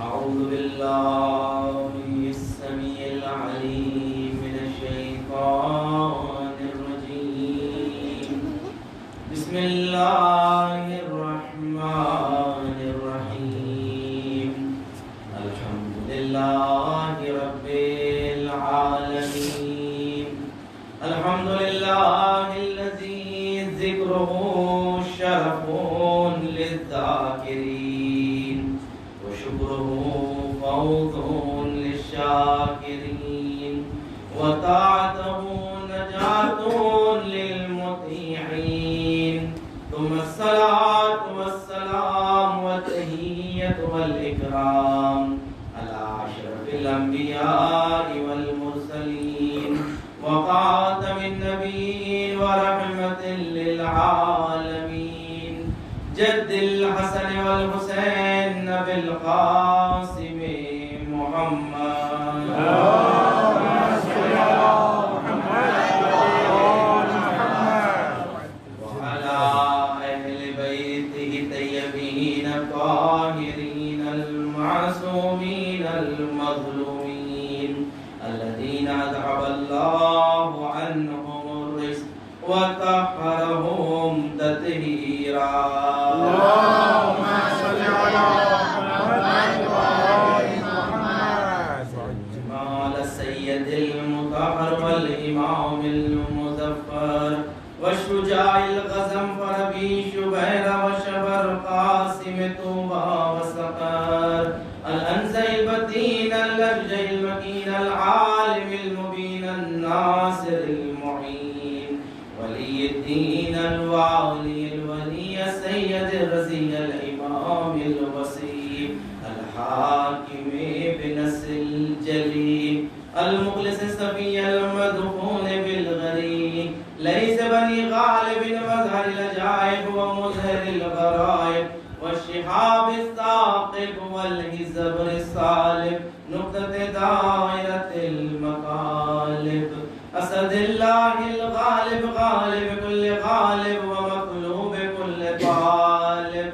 أعوذ بالله السميع العليم من الشيطان الرجيم بسم الله الرحمن الرحيم الحمد لله رب العالمين الحمد لله الذي ذكره شرف للذاكرين وشكره فوز للشاكرين وطاعته نجاة للمطيعين ثم الصلاة والسلام والتحية والإكرام على أشرف الأنبياء والمرسلين وخاتم النبيين ورحمة للعالمين جد الحسن والحسين بالقاسم محمد وعلى أهل بيته الطيبين الطاهرين المعصومين المظلومين الذين أذهب الله عنهم الرجس وطهرهم تطهيرا اللهم صل على محمد وآل محمد على السيد المطهر والإمام المظفر والشجاع الغزنفر أبي شبير وشبر قاسم طوبى وسقر الأنزع البتين اللجج المكين العالم المبين الناصر المعين ولي الدين الوالي الولي السيد الرزي الإمام الوصي الحاكم بنص الجليل المخلص الصفي المدفون بالغريب ليس بني غالب مظهر العجائب ومظهر الغرائب والشهاب الثاقب والهزبر الصالب نقطة دائرة المقالب أسد الله الغالب غالب كل غالب ومقلوب كل طالب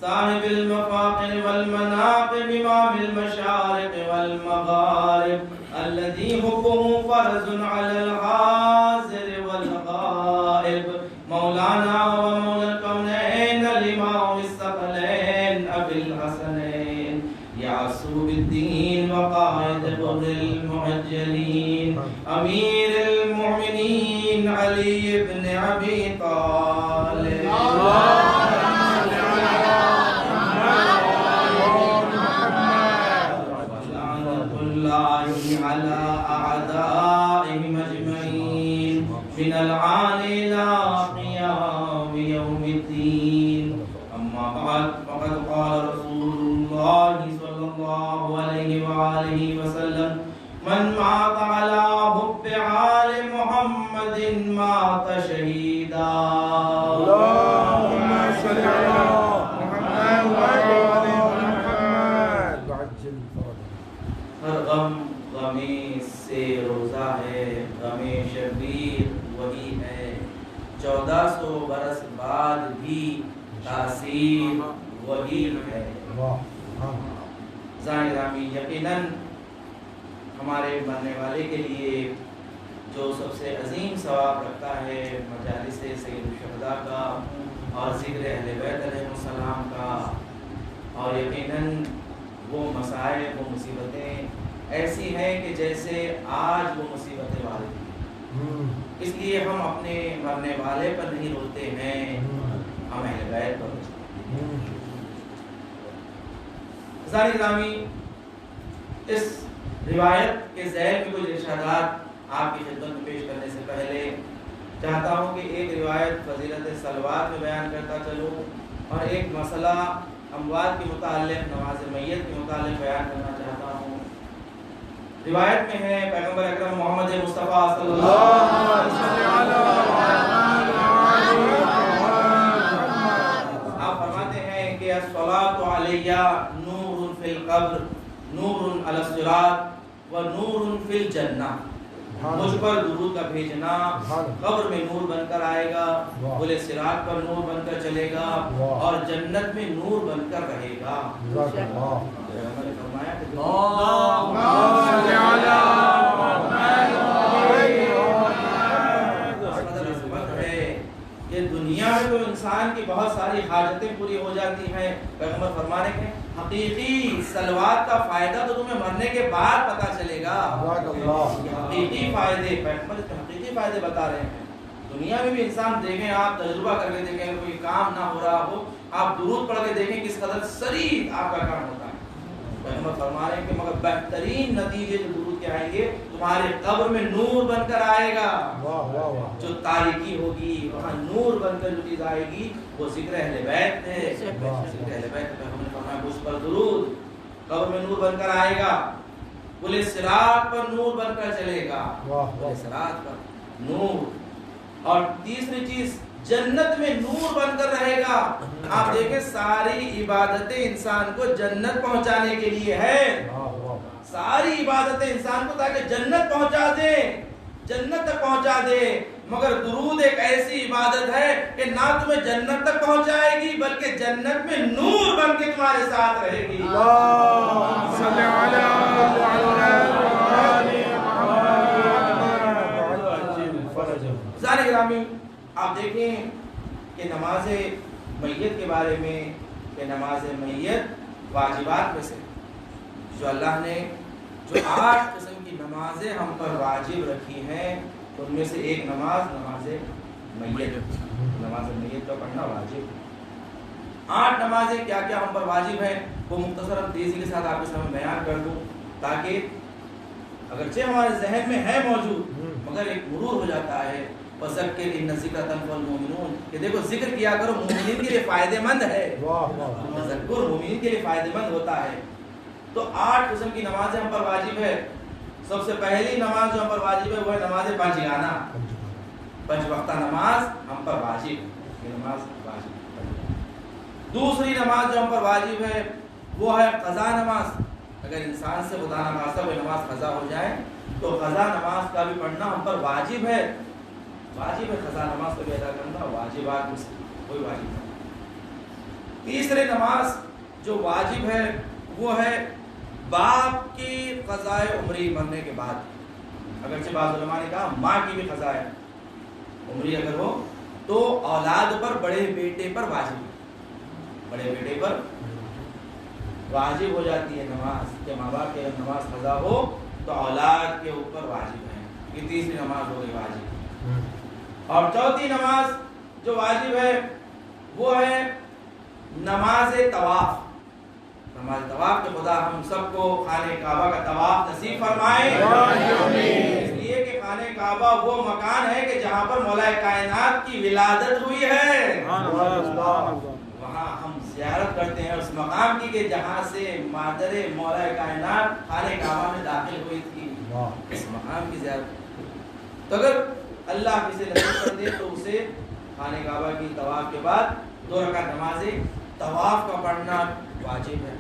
صاحب المفاخر والمناقب إمام المشارق والمغارب الذي حكمه فرض على الحاضر والغائب مولانا ومولى الكونين الإمام الثقلين أبي الحسنين يعصوب الدين وقائد بر المعجلين أمير المؤمنين علي بن أبي طالب على أعدائهم أجمعين من العالي إلى قيام يوم الدين أما بعد فقد قال رسول الله صلى الله عليه وآله وسلم من مات على حب آل محمد مات شهيدا اللهم صل على محمد وآل محمد وعجل فرجه ہر غم غمی سے روزہ ہے غم شبیر وہی ہے 1400 برس بعد بھی تاثیر وہی ہے ظاہرامی یقیناً ہمارے مرنے والے کے لیے جو سب سے عظیم ثواب رکھتا ہے مجالس سید الشہداء کا اور ذکر اہل بیت علیہ السلام کا اور یقیناً وہ مسائب وہ مصیبتیں ایسی ہیں کہ جیسے آج وہ مصیبتیں وارد ہیں اس لیے ہم اپنے مرنے والے پر نہیں روتے ہیں ہم اہل بیت پر روتے ہیں ظاہر گرامی اس روایت کے ذیل میں کچھ ارشادات آپ کی خدمت میں پیش کرنے سے پہلے چاہتا ہوں کہ ایک روایت فضیلت صلوات میں بیان کرتا چلوں اور ایک مسئلہ اموات کے متعلق نماز میت کے متعلق بیان کرنا چاہتا ہوں روایت میں ہے پیغمبر اکرم محمد مصطفیٰ صلی اللہ علیہ وسلم آپ فرماتے ہیں کہ الصلاۃ علیہ نور فی القبر نور علی الصراط و نور فی الجنہ، مجھ پر درود کا بھیجنا قبر میں نور بن کر آئے گا، بولے صراط پر نور بن کر چلے گا اور جنت میں نور بن کر رہے گا۔ پیغمبر نے فرمایا کہ یہ دنیا میں تو انسان کی بہت ساری حاجتیں پوری ہو جاتی ہیں، پیغمبر فرمانے کے حقیقی صلوات کا فائدہ تو تمہیں مرنے کے بعد پتہ چلے گا۔ حقیقی فائدے، پیغمبر اس حقیقی فائدے بتا رہے ہیں۔ دنیا میں بھی انسان دیکھیں، آپ تجربہ کر کے دیکھیں، کوئی کام نہ ہو رہا ہو، آپ درود پڑھ کے دیکھیں کس قدر سریع آپ کا کام ہوتا ہے۔ پیغمبر فرما رہے ہیں کہ مگر بہترین نتیجے جو درود کے آئیں گے، تمہارے قبر میں نور بن کر آئے گا۔ جو تاریکی ہوگی وہاں نور بن کر جو چیز آئے گی وہ ذکر اہل بیت ہے۔ ذکر اہل بیت پہ ہم نے فرمایا اس پر درود، قبر میں نور بن کر آئے گا، بولے صراط پر نور بن کر چلے گا، بولے صراط پر نور۔ اور تیسری چیز جنت میں نور بن کر رہے گا۔ آپ دیکھیں ساری عبادتیں انسان کو جنت پہنچانے کے لیے ہے، ساری عبادتیں انسان کو تاکہ جنت پہنچا دے، جنت تک پہنچا دے۔ مگر درود ایک ایسی عبادت ہے کہ نہ تمہیں جنت تک پہنچائے گی بلکہ جنت میں نور بن کے تمہارے ساتھ رہے گی۔ اللہم صلی علی ذالک گرامی، آپ دیکھیں کہ نماز میت کے بارے میں کہ نماز میت واجبات میں سے جو اللہ نے جو 8 قسم کی نمازیں ہم پر واجب رکھی ہیں ان میں سے ایک نماز میت، نماز میت کا پڑھنا واجب۔ 8 نمازیں کیا کیا ہم پر واجب ہیں وہ مختصراً تیزی کے ساتھ آپ کے سامنے بیان کر دوں تاکہ اگرچہ ہمارے ذہن میں ہے موجود مگر ایک مرور ہو جاتا ہے۔ وَذَكِّرْ إِنَّ الذِّكْرَ تَنفَعُ الْمُؤْمِنِينَ، کہ دیکھو ذکر کیا کرو مومنین کے لیے فائدہ مند ہے، تذکر مومنین کے لیے فائدہ مند ہوتا ہے۔ تو 8 قسم کی نمازیں ہم پر واجب ہے۔ سب سے پہلی نماز جو ہم پر واجب ہے وہ ہے نماز پنجگانہ، 5 وقتہ نماز ہم پر واجب ہے، یہ نماز واجب۔ دوسری نماز جو ہم پر واجب ہے وہ ہے قضا نماز۔ اگر انسان سے خدا نہ خواستہ کوئی نماز قضا ہو جائے تو قضا نماز کا بھی پڑھنا ہم پر واجب ہے، واجب ہے قضا نماز کو بھی ادا کرنا، واجبات میں سے کوئی واجب نہیں۔ تیسری نماز جو واجب ہے وہ ہے باپ کی قضائے عمری مرنے کے بعد۔ اگرچہ بعض علماء نے کہا ماں کی بھی قضائے عمری اگر ہو تو اولاد پر بڑے بیٹے پر واجب ہے، بڑے بیٹے پر واجب ہو جاتی ہے نماز کہ ماں باپ کی اگر نماز قضا ہو تو اولاد کے اوپر واجب ہے۔ یہ تیسری نماز ہو گئی واجب۔ اور چوتھی نماز جو واجب ہے وہ ہے نماز طواف۔ نماز طواف کہ خدا ہم سب کو خانہ کعبہ کا طواف نصیب فرمائے، اس لیے کہ خانہ کعبہ وہ مکان ہے کہ جہاں پر مولا کائنات کی ولادت ہوئی ہے، وہاں ہم زیارت کرتے ہیں اس مقام کی کہ جہاں سے مادر مولا کائنات خانہ کعبہ میں داخل ہوئی تھی، اس مقام کی زیارت۔ تو اگر اللہ کسی نصیب کر دے تو اسے خانہ کعبہ کی طواف کے بعد 2 رکعت نماز طواف کا پڑھنا واجب ہے،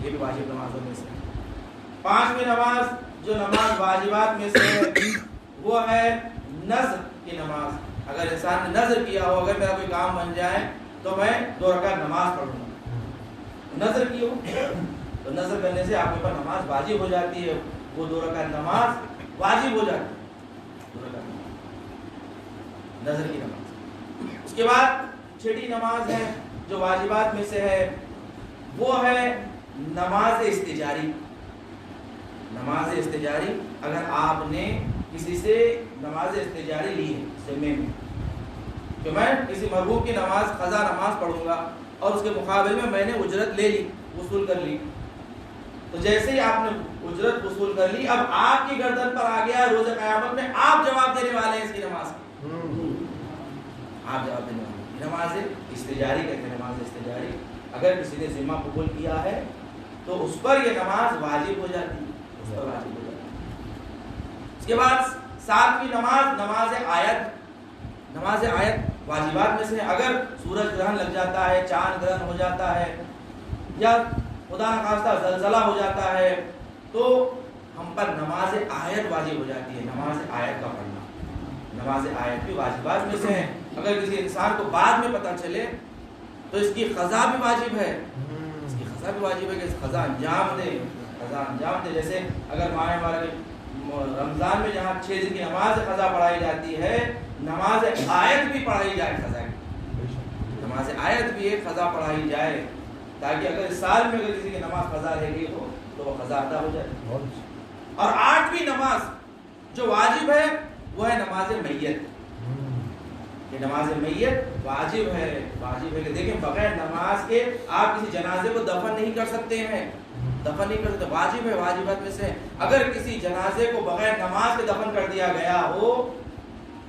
یہ بھی واجب نمازوں میں سے۔ 5ویں نماز جو نماز واجبات میں سے ہے وہ ہے نذر کی نماز۔ اگر انسان نے نذر کیا ہو اگر میرا کوئی کام بن جائے تو میں 2 رکعت نماز پڑھوں گا، نذر کی ہو تو نذر کرنے سے آپ کے اوپر نماز واجب ہو جاتی ہے، وہ 2 رکعت نماز واجب ہو جاتی ہے، 2 رکعت نذر کی نماز۔ اس کے بعد 6ٹھی نماز ہے جو واجبات میں سے ہے وہ ہے نماز استجاری۔ نماز استجاری اگر آپ نے کسی سے نماز استجاری لی ہے ذمے میں کہ میں کسی مرحوم کی نماز قضا نماز پڑھوں گا اور اس کے مقابل میں نے اجرت لے لی، وصول کر لی، تو جیسے ہی آپ نے اجرت وصول کر لی اب آپ کی گردن پر آ گیا روز قیامت میں آپ جواب دینے والے ہیں اس کی نماز کی، آپ جواب دینے والے ہیں۔ نماز استجاری کہتے ہیں، نماز استجاری اگر کسی نے ذمہ قبول کیا ہے تو اس پر یہ نماز واجب ہو جاتی ہے، اس اس پر واجب ہو جاتا ہے۔ اس کے بعد 7ویں نماز، نماز آیت واجبات میں سے اگر سورج گرہن لگ جاتا ہے، چاند گرہن ہو جاتا ہے، یا خدا نخواستہ زلزلہ ہو جاتا ہے، تو ہم پر نماز آیت واجب ہو جاتی ہے، نماز آیت کا پڑھنا۔ نماز آیت بھی واجبات میں سے ہے۔ اگر کسی انسان کو بعد میں پتہ چلے تو اس کی قضا بھی واجب ہے، اس کی قضا بھی واجب ہے کہ اس قضا انجام دے، قضا انجام دے۔ جیسے اگر ماہ مبارک رمضان میں جہاں 6 دن کی نماز قضا پڑھائی جاتی ہے، نماز آیت بھی پڑھائی جائے قضا کی، نماز آیت بھی ایک قضا پڑھائی جائے، تاکہ اگر اس سال میں اگر کسی کی نماز قضا رہ گئی ہو تو وہ قضا ادا ہو جائے۔ اور 8ویں نماز جو واجب ہے وہ ہے نماز میت۔ یہ نماز میت واجب ہے کہ دیکھیں بغیر نماز کے آپ کسی جنازے کو دفن نہیں کر سکتے ہیں، دفن نہیں کر سکتے، واجب ہے، واجبات میں سے۔ اگر کسی جنازے کو بغیر نماز کے دفن کر دیا گیا ہو،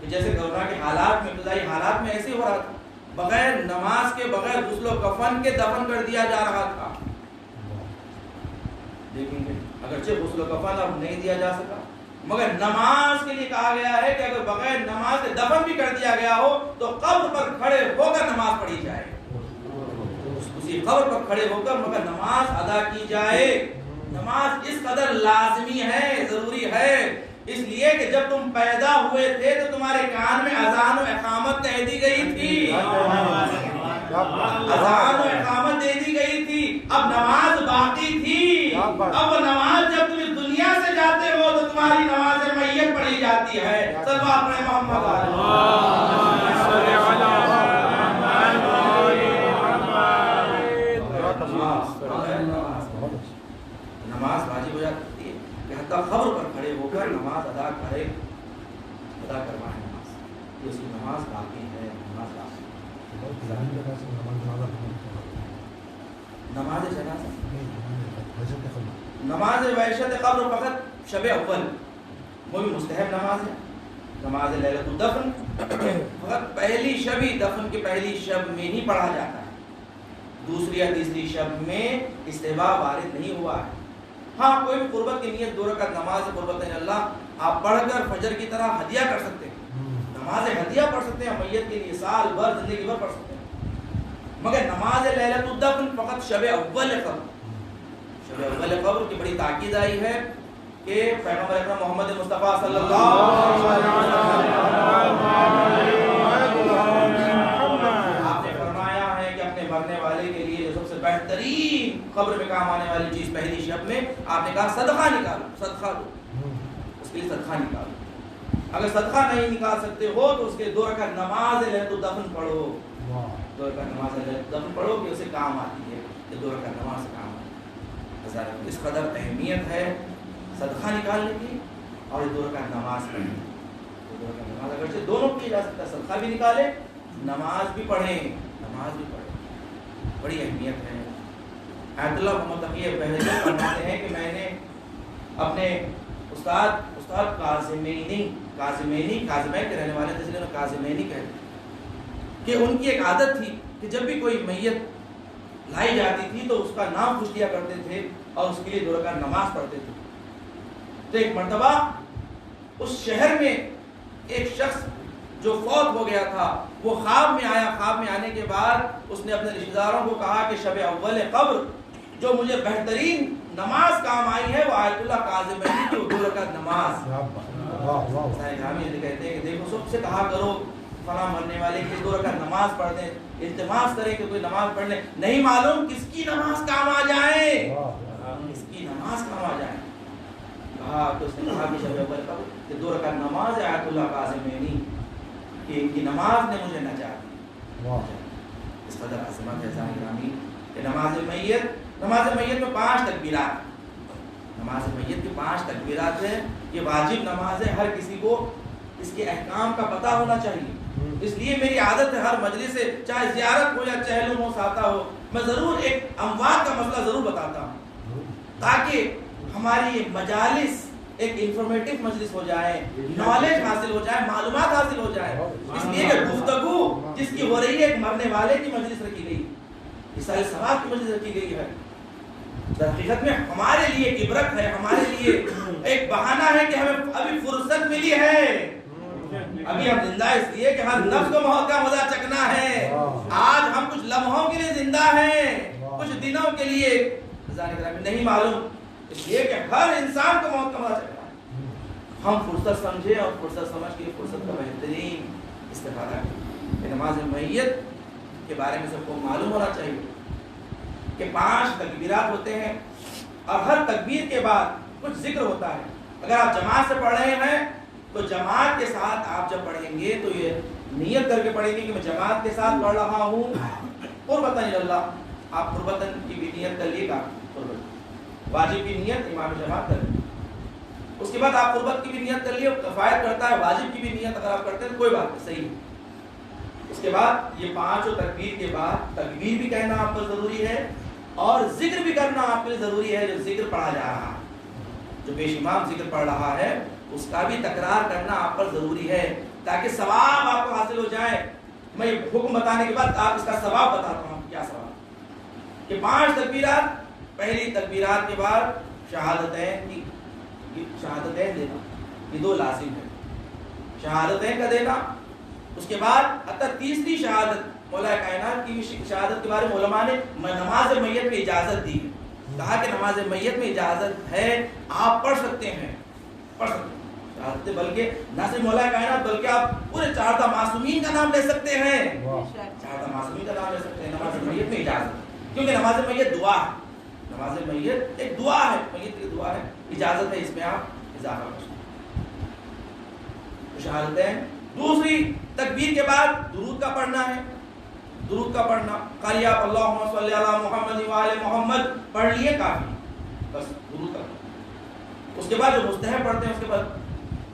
جیسے کورونا کے حالات میں، ابتدائی حالات میں ایسے ہو رہا تھا، بغیر نماز کے، بغیر غسل و کفن کے دفن کر دیا جا رہا تھا۔ دیکھیں گے اگرچہ غسل و کفن اب نہیں دیا جا سکا، مگر نماز کے لیے کہا گیا ہے کہ اگر بغیر نماز کے دفن بھی کر دیا گیا ہو تو قبر پر کھڑے ہو کر نماز پڑھی جائے، اسی قبر پر کھڑے ہو کر مگر نماز ادا کی جائے۔ نماز اس قدر لازمی ہے، ضروری ہے، اس لیے کہ جب تم پیدا ہوئے تھے تو تمہارے کان میں اذان و اقامت کہہ دی گئی تھی، اذان و اقامت دے دی گئی تھی، اب نماز باقی تھی۔ اب وہ نماز جب تم اس دنیا سے جاتے ہو تو تمہاری نماز میت پڑھی جاتی ہے۔ صلوات پڑھیں محمد نماز واجب ہو جاتی ہے کہ حتیٰ قبر پر کھڑے ہو کر نماز ادا کروائے نماز، یہ اس کی نماز باقی ہے، نماز باقی ہے۔ نماز وحشت قبر فقط شب اول وہ بھی مستحب نماز ہے۔ نماز لیلۃ الدفن فقط پہلی شب ہی، دفن کی پہلی شب میں ہی پڑھا جاتا ہے، دوسری یا تیسری شب میں استحباب وارد نہیں ہوا ہے۔ ہاں کوئی بھی قربت کی نیت 2 رکعت نماز قربت اللہ آپ پڑھ کر فجر کی طرح ہدیہ کر سکتے ہیں، نماز ہدیہ پڑھ سکتے ہیں میت کے لیے، سال بھر زندگی بھر پڑھ سکتے ہیں، مگر نماز لیلۃ الدفن فقط شب اول قبر، شب اول قبر کی بڑی تاکید آئی ہے کہ پیغمبر اکرم محمد مصطفیٰ صلی اللہ علیہ وسلم آپ نے فرمایا ہے کہ اپنے مرنے والے کے لیے جو سب سے بہترین قبر میں کام آنے والی چیز پہلی شب میں آپ نے کہا صدقہ نکالو، صدقہ دو، اس کے لیے صدقہ نکالو۔ اگر صدقہ نہیں نکال سکتے ہو تو اس کے 2 رکعت نماز لیلۃ الدفن پڑھو، 2 رکعت نماز لیلۃ الدفن پڑھو کہ اسے کام آتی ہے، یہ 2 رکعت نماز سے کام آتی ہے۔ اس قدر اہمیت ہے صدقہ نکالنے کی اور یہ 2 رکعت نماز پڑھنے کی۔ 2 رکعت نماز اگرچہ دونوں کی جا سکتا ہے، صدقہ بھی نکالے، نماز بھی پڑھیں، نماز بھی پڑھیں، بڑی اہمیت ہے۔ آیت اللہ محمد تقی بہجت فرماتے ہیں کہ میں نے اپنے استاد کاظمینی کے رہنے والے تھے، جنہوں نے کاظمینی کہتے کہ ان کی ایک عادت تھی کہ جب بھی کوئی میت لائی جاتی تھی تو اس کا نام پوچھ لیا کرتے تھے اور اس کے لیے 2 رکعت نماز پڑھتے تھے۔ تو ایک مرتبہ اس شہر میں ایک شخص جو فوت ہو گیا تھا وہ خواب میں آیا، خواب میں آنے کے بعد اس نے اپنے رشتہ داروں کو کہا کہ شب اول قبر جو مجھے بہترین نماز کام آئی ہے وہ آیت اللہ کاظمینی کی 2 رکعت نماز۔ کہتے ہیں کہ دیکھو سب سے کہا کرو فلاں مرنے والے کی 2 رکعت نماز پڑھ دیں، التماس کریں کہ کوئی نماز پڑھ لیں، نہیں معلوم کس کی نماز کام آ جائے، کس کی نماز کام آ جائے۔ کہا تو اس نے کہا کہ شب اول قبر کہ 2 رکعت نماز ہے آیت اللہ کاظمینی کہ ان کی نماز نے مجھے نجات دی۔ اس قدر عظمت ہے ظاہرانی کہ نماز میت میں 5 تکبیرات، نماز میت کی 5 تکبیرات ہیں، یہ واجب نماز ہے، ہر کسی کو اس کے احکام کا پتہ ہونا چاہیے۔ اس لیے میری عادت ہے ہر مجلس سے چاہے زیارت ہو یا چہل و ساتا ہو میں ضرور ایک اموات کا مسئلہ ضرور بتاتا ہوں تاکہ ہماری یہ مجالس ایک انفارمیٹو مجلس ہو جائے، نالج حاصل ہو جائے، معلومات حاصل ہو جائے۔ اس لیے کہ گفتگو جس کی ہو رہی ہے ایک مرنے والے کی مجلس رکھی گئی، عیسائی ثواب کی مجلس رکھی گئی ہے، در حقیقت میں ہمارے لیے عبرت ہے، ہمارے لیے ایک بہانہ ہے کہ ہمیں ابھی فرصت ملی ہے، ابھی ہم زندہ اس لیے کہ ہر نفس کو موت کا مزہ چکنا ہے۔ آج ہم کچھ لمحوں کے لیے زندہ ہیں، کچھ دنوں کے لیے نہیں معلوم، اس لیے کہ ہر انسان کو موت کا مزہ چکنا ہے۔ ہم فرصت سمجھے اور فرصت سمجھ کے فرصت کا بہترین استفادہ کریں۔ نماز میت کے بارے میں سب کو معلوم ہونا چاہیے کہ 5 تکبیرات ہوتے ہیں اور ہر تکبیر کے بعد کچھ ذکر ہوتا ہے۔ اگر آپ جماعت سے پڑھ رہے ہیں تو جماعت کے ساتھ آپ جب پڑھیں گے تو یہ نیت کر کے پڑھیں گے کہ میں جماعت کے ساتھ پڑھ رہا ہوں، قربتاً اللہ، آپ قربتاً کی بھی نیت کر لیے گا، واجب کی نیت امام جماعت کر لیے، اس کے بعد آپ قربت کی بھی نیت کر لیے، کفایت کرتا ہے، واجب کی بھی نیت اگر آپ کرتے ہیں کوئی بات نہیں، صحیح ہے۔ اس کے بعد یہ 5 تکبیر کے بعد تکبیر بھی کہنا آپ پر ضروری ہے اور ذکر بھی کرنا آپ کے لیے ضروری ہے۔ جو ذکر پڑھا جا رہا ہے، جو پیش امام ذکر پڑھ رہا ہے، اس کا بھی تکرار کرنا آپ پر ضروری ہے تاکہ ثواب آپ کو حاصل ہو جائے۔ میں حکم بتانے کے بعد آپ اس کا ثواب بتاتا ہوں، کیا ثواب کہ 5 تکبیرات، پہلی تکبیرات کے بعد شہادتین دینا، یہ 2 لازم ہے، شہادتین کا دینا۔ اس کے بعد حتی تیسری شہادت، مولا کائنات کی شہادت کے بارے میں علماء نے نماز میت میں اجازت دی، کہا کہ نماز میت میں اجازت ہے، آپ پڑھ سکتے ہیں شہادت، بلکہ نہ صرف مولا کائنات بلکہ آپ پورے 4 معصومین کا نام لے سکتے ہیں، 4 معصومین کا نام لے سکتے ہیں نماز میت میں اجازت، کیونکہ نماز میت دعا ہے، نماز میت ایک دعا ہے، میت کی دعا ہے، اجازت ہے اس میں آپ اضافہ کر سکتے ہیں۔ شہادتین، دوسری تکبیر کے بعد درود کا پڑھنا ہے، درود کا پڑھنا، خالی آپ اللہم صلی علی محمد وآل محمد پڑھ لیے کافی، بس درود کا۔ اس کے بعد جو مستحب پڑھتے ہیں اس کے بعد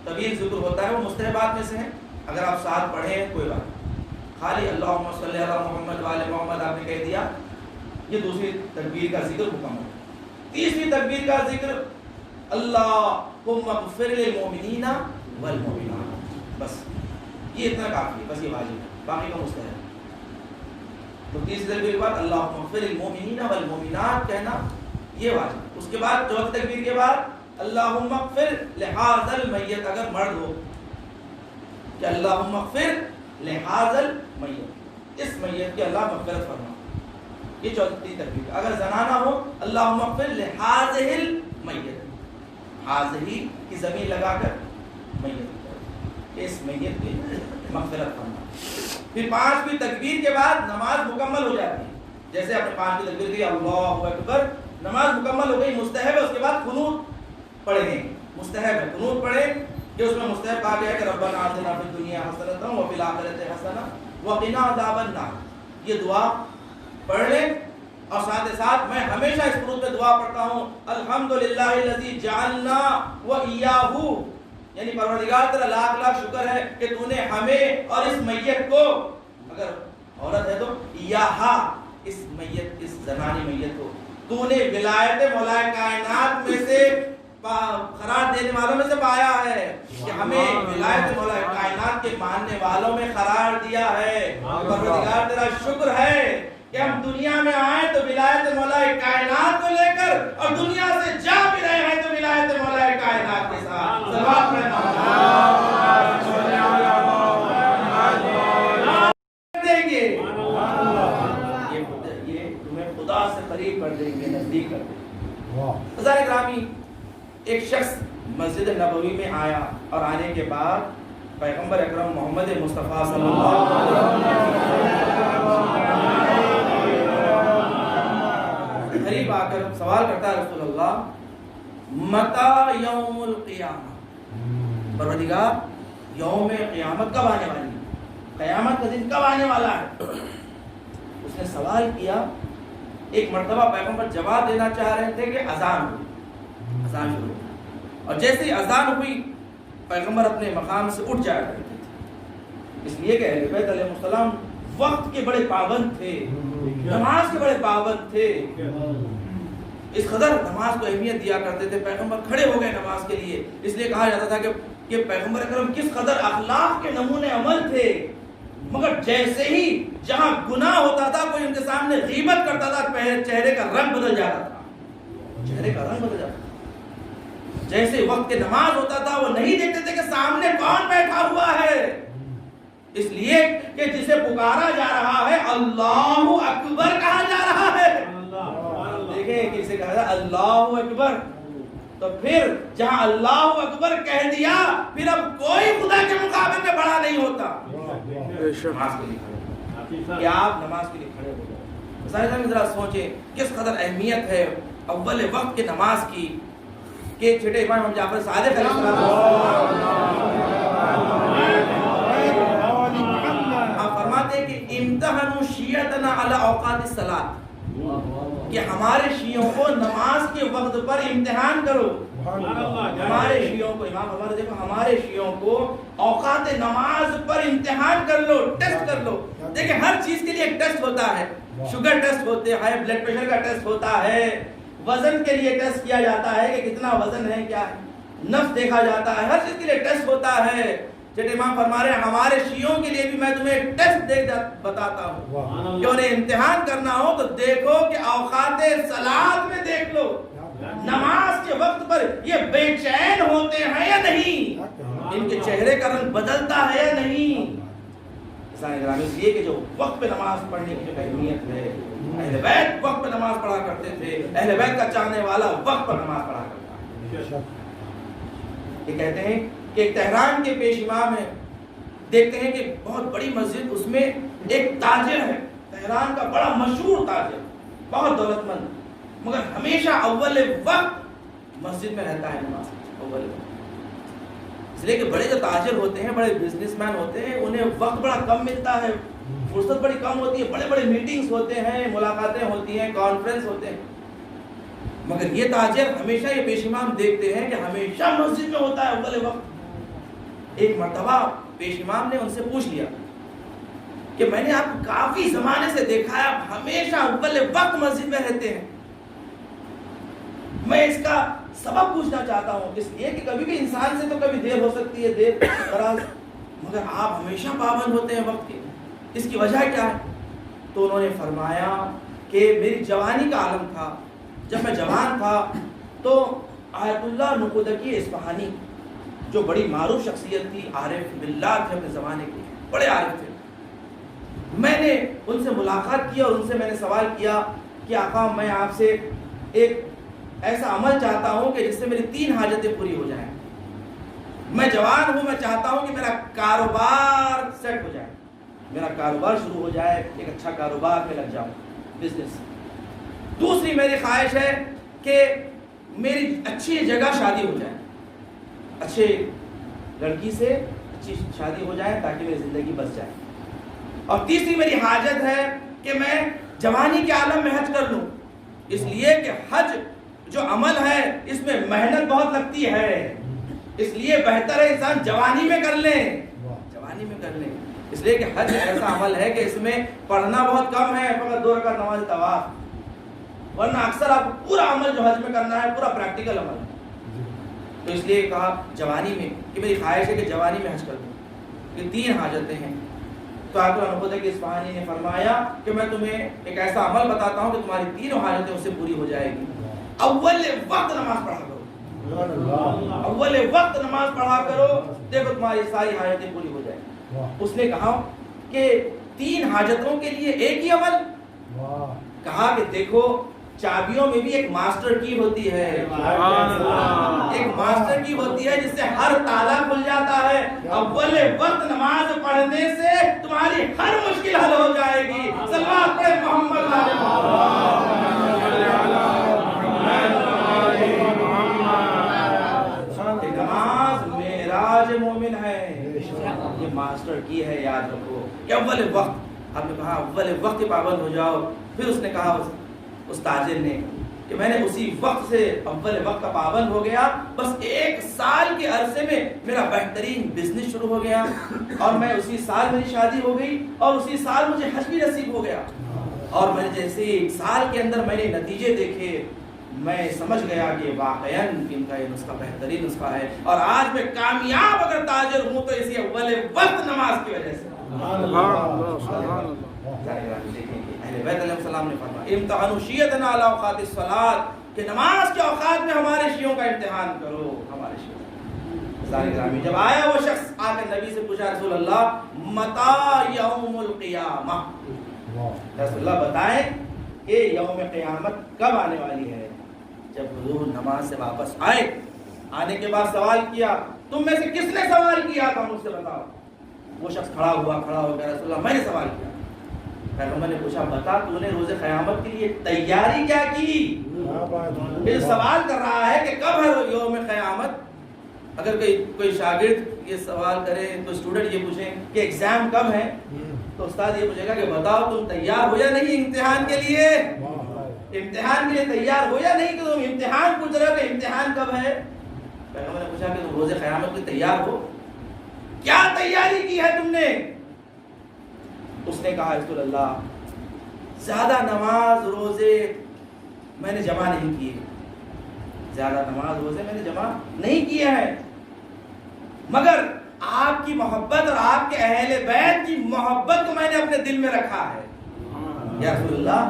طویل ذکر ہوتا ہے، وہ مستحبات میں سے ہیں، اگر آپ ساتھ پڑھیں کوئی بات، خالی اللہم صلی علی محمد وآل محمد آپ نے کہہ دیا، یہ دوسری تکبیر کا ذکر مکمل۔ تیسری تکبیر کا ذکر اللہم اغفر للمؤمنین والمؤمنات، بس یہ اتنا کافی ہے، بس یہ واجب ہے، باقی کا مستحب۔ تو تیسری تکبیر کے بعد اللہم اغفر للمؤمنین والمؤمنات کہنا یہ واجب۔ اس کے بعد چوتھی تکبیر کے بعد اللہم اغفر لہذا المیت، اگر مرد ہو کہ اللہم اغفر لہذا المیت، اس میت کی اللہ مغفرت فرما، یہ چوتھی تکبیر۔ اگر زنانہ ہو اللہم اغفر لہذہ المیت، حاضہ کی زمین لگا کر میت، اس میت کی مغفرت فرما۔ پھر 5ویں تکبیر کے بعد نماز مکمل ہو جاتی ہے، جیسے آپ نے 5ویں تکبیر کی اللہ اکبر، نماز مکمل ہو گئی، مستحب ہے، اس کے بعد قنوت پڑھیں گے، مستحب ہے قنوت پڑھیں کہ اس میں مستحب کہا گیا ہے کہ ربنا آتنا فی الدنیا حسنۃ وفی الآخرۃ حسنۃ وقنا عذاب النار، یہ دعا پڑھ لیں۔ اور ساتھ میں ہمیشہ اس قنوت میں دعا پڑھتا ہوں الحمدللہ الذی جعلنا وإیاہ، یعنی پروردگار تیرا لاکھ لاکھ شکر ہے کہ تو نے ہمیں اور اس میت کو، اگر عورت ہے تو یہاں اس میت، اس زنانی میت کو تو نے ولایت مولا کائنات میں سے قرار دینے والوں میں سے پایا ہے، کہ ہمیں ولایت مولا کائنات کے ماننے والوں میں قرار دیا ہے۔ پروردگار تیرا شکر ہے کہ ہم دنیا میں آئے تو ولایت مولا کائنات کو لے کر، اور دنیا سے جا بھی رہے ہیں تو ولایت مولا کائنات کے ساتھ۔ صلوات پڑھنا دیں گے، یہ تمہیں خدا سے قریب کر دیں گے، نزدیک کر دیں گے۔ حضرات گرامی، ایک شخص مسجد نبوی میں آیا اور آنے کے بعد پیغمبر اکرم محمد مصطفیٰ صلی اللہ علیہ وسلم قریب آ کر سوال کرتا ہے رسول اللہ متی یوم القیامہ، پروردگار یوم قیامت کب آنے والی ہے، قیامت کا دن کب آنے والا ہے؟ اس نے سوال کیا، ایک مرتبہ پیغمبر جواب دینا چاہ رہے تھے کہ اذان ہوئی، اذان شروع، اور جیسے ہی اذان ہوئی پیغمبر اپنے مقام سے اٹھ جایا کرتے تھے، اس لیے کہ اہل بیت علیہ السلام وقت کے بڑے پابند تھے، نماز کے بڑے پابند تھے، اس قدر نماز کو اہمیت دیا کرتے تھے۔ پیغمبر کھڑے ہو گئے نماز کے لیے، اس لیے کہا جاتا تھا کہ پیغمبر اکرم کس قدر اخلاق کے نمونے عمل تھے، مگر جیسے ہی جہاں گناہ ہوتا تھا کوئی ان کے سامنے غیبت کرتا تھا چہرے کا رنگ بدل جاتا تھا، چہرے کا رنگ بدل جاتا. جیسے وقت کے نماز ہوتا تھا وہ نہیں دیکھتے تھے کہ سامنے کون بیٹھا ہوا ہے, اس لیے کہ جسے پکارا جا رہا ہے اللہ اکبر کہا جا رہا ہے. دیکھیں کسے کہا جا اللہ اکبر, تو پھر جہاں اللہ اکبر کہہ دیا پھر اب کوئی خدا کے مقابلے میں بڑا نہیں ہوتا. نماز کے لیے کھڑے, کیا آپ نماز کے لیے کھڑے ہو گئے؟ ذرا سوچیں کس قدر اہمیت ہے اول وقت کے نماز کی. کہ چھٹے امام جعفر صادق علیہ السلام آپ فرماتے ہیں کہ امتحنوا شیعتنا علی اوقات الصلاۃ, کہ ہمارے شیعوں کو نماز کے وقت پر امتحان کرو. ہمارے شیعوں کو امام ہمارے دیکھو ہمارے شیعوں کو اوقات نماز پر امتحان کر لو, ٹیسٹ کر لو. دیکھیں ہر چیز کے لیے ایک ٹیسٹ ہوتا ہے, شوگر ٹیسٹ ہوتے ہیں, ہائی بلڈ پریشر کا ٹیسٹ ہوتا ہے, وزن کے لیے ٹیسٹ کیا جاتا ہے کہ کتنا وزن ہے, کیا ہے, نفس دیکھا جاتا ہے, ہر چیز کے لیے ٹیسٹ ہوتا ہے. جب امام فرما رہے ہیں ہمارے شیعوں کے لیے بھی میں تمہیں ایک ٹیسٹ دے بتاتا ہوں کہ انہیں امتحان کرنا ہو تو دیکھو کہ اوقات صلاۃ میں دیکھ لو نماز کے وقت پر یہ بے چین ہوتے ہیں یا نہیں, ان کے چہرے کا رنگ بدلتا ہے یا نہیں. اس لیے کہ جو وقت پہ نماز پڑھنے کی جو اہمیت ہے, اہل بیت وقت پہ نماز پڑھا کرتے تھے, اہل بیت کا چاہنے والا وقت پر نماز پڑھا کرتا ہے. یہ کہتے ہیں کہ ایک تہران کے پیش امام ہیں, دیکھتے ہیں کہ بہت بڑی مسجد, اس میں ایک تاجر ہے, تہران کا بڑا مشہور تاجر, بہت دولت مند, مگر ہمیشہ اول وقت مسجد میں رہتا ہے نماز اول وقت. اس لیے کہ بڑے جو تاجر ہوتے ہیں, بڑے بزنس مین ہوتے ہیں, انہیں وقت بڑا کم ملتا ہے, فرصت بڑی کم ہوتی ہے, بڑے بڑے میٹنگز ہوتے ہیں, ملاقاتیں ہوتی ہیں, کانفرنس ہوتے ہیں. مگر یہ تاجر ہمیشہ یہ پیش امام دیکھتے ہیں کہ ہمیشہ مسجد میں ہوتا ہے اول وقت. ایک مرتبہ پیش امام نے ان سے پوچھ لیا کہ میں نے آپ کو کافی زمانے سے دیکھا ہے, آپ ہمیشہ اول وقت مسجد میں رہتے ہیں, میں اس کا سبب پوچھنا چاہتا ہوں. اس لیے کہ کبھی بھی انسان سے تو کبھی دیر ہو سکتی ہے, دیر دراز, مگر آپ ہمیشہ پابند ہوتے ہیں وقت کے, اس کی وجہ کیا ہے؟ تو انہوں نے فرمایا کہ میری جوانی کا عالم تھا, جب میں جوان تھا تو آیت اللہ نقودکی اصفہانی جو بڑی معروف شخصیت تھی, عارف باللہ تھے اپنے زمانے کے, بڑے عارف تھے, میں نے ان سے ملاقات کی اور ان سے میں نے سوال کیا کہ آقا میں آپ سے ایک ایسا عمل چاہتا ہوں کہ جس سے میری 3 حاجتیں پوری ہو جائیں. میں جوان ہوں, میں چاہتا ہوں کہ میرا کاروبار سیٹ ہو جائے, میرا کاروبار شروع ہو جائے, ایک اچھا کاروبار میں لگ جاؤں, بزنس. دوسری میری خواہش ہے کہ میری اچھی جگہ شادی ہو جائے, اچھے لڑکی سے اچھی شادی ہو جائے تاکہ میری زندگی بس جائے. اور تیسری میری حاجت ہے کہ میں جوانی کے عالم میں حج کر لوں, اس لیے کہ حج جو عمل ہے اس میں محنت بہت لگتی ہے, اس لیے بہتر ہے انسان جوانی میں کر لیں, جوانی میں کر لیں. اس لیے کہ حج ایسا عمل ہے کہ اس میں پڑھنا بہت کم ہے, فقط 2 رکعت نماز طواف, ورنہ اکثر آپ پورا عمل جو حج میں کرنا ہے پورا پریکٹیکل عمل ہے. تو اس لیے کہا جوانی میں کہ میری خواہش ہے کہ جوانی میں حج کر دوں. یہ 3 حاجتیں ہیں. تو آیت اللہ نقودکی اصفہانی نے فرمایا کہ میں تمہیں ایک ایسا عمل بتاتا ہوں کہ تمہاری 3 حاجتیں اس سے پوری ہو جائے گی. اول وقت نماز پڑھا کرو, اول وقت نماز پڑھا کرو, دیکھو تمہاری ساری حاجتیں پوری ہو جائیں. اس نے کہا کہ 3 حاجتوں کے لیے ایک ہی عمل, کہا کہ دیکھو چابیوں میں بھی ایک ماسٹر کی ہوتی ہے, ایک ماسٹر کی ہوتی ہے جس سے ہر تالا کھل جاتا ہے. اول وقت نماز پڑھنے سے تمہاری ہر مشکل حل ہو جائے گی. صلوات پڑھے محمد نماز معراج مومن ہے, یہ ماسٹر کی ہے, یاد رکھو کہ اول وقت, آپ نے کہا اول وقت پابند ہو جاؤ. پھر اس نے کہا اس تاجر نے کہ میں نے اسی وقت سے اول وقت کا پابند ہو گیا, بس 1 سال کے عرصے میں میرا بہترین بزنس شروع ہو گیا, اور میں اسی سال میری شادی ہو گئی, اور اسی سال مجھے حج بھی نصیب ہو گیا. اور میں جیسے 1 سال کے اندر میں نے نتیجے دیکھے, میں سمجھ گیا کہ واقعاً ان کا یہ نسخہ بہترین نسخہ ہے, اور آج میں کامیاب اگر تاجر ہوں تو اسی اول وقت نماز کی وجہ سے. اہل بیت علیہ السلام نے فرمایا امتحنوا شیعتنا علی اوقات الصلاۃ, کہ نماز کے اوقات میں ہمارے شیعوں کا امتحان کرو، ہمارے شیعوں گرامی۔ جب آیا وہ شخص آ کر نبی سے پوچھا رسول اللہ متا یوم القیامہ، رسول اللہ بتائیں کہ یوم قیامت کب آنے والی ہے؟ جب حضور نماز سے واپس آئے، آنے کے بعد سوال کیا تم میں سے کس نے سوال کیا تھا مجھ سے بتاؤ؟ وہ شخص کھڑا ہو گیا، رسول اللہ میں نے سوال کیا۔ پیغمبر نے پوچھا بتا تو نے روز قیامت کے لیے تیاری کیا کی؟ پھر سوال کر رہا ہے کہ کب ہے یوم قیامت۔ اگر کوئی شاگرد یہ سوال کرے، کوئی اسٹوڈنٹ یہ پوچھے کہ ایگزام کب ہے، تو استاد یہ پوچھے گا کہ بتاؤ تم تیار ہو یا نہیں امتحان کے لیے؟ امتحان کے لیے تیار ہو یا نہیں؟ کہ تم امتحان پوچھ رہے ہو کہ امتحان کب ہے؟ پیغمبر نے پوچھا کہ تم روز قیامت کے تیار ہو؟ کیا تیاری کی ہے تم نے؟ اس نے کہا رسول اللہ زیادہ نماز روزے میں نے جمع نہیں کیے، زیادہ نماز روزے میں نے جمع نہیں کیے ہیں، مگر آپ کی محبت اور آپ کے اہل بیت کی محبت کو میں نے اپنے دل میں رکھا ہے۔ یا رسول اللہ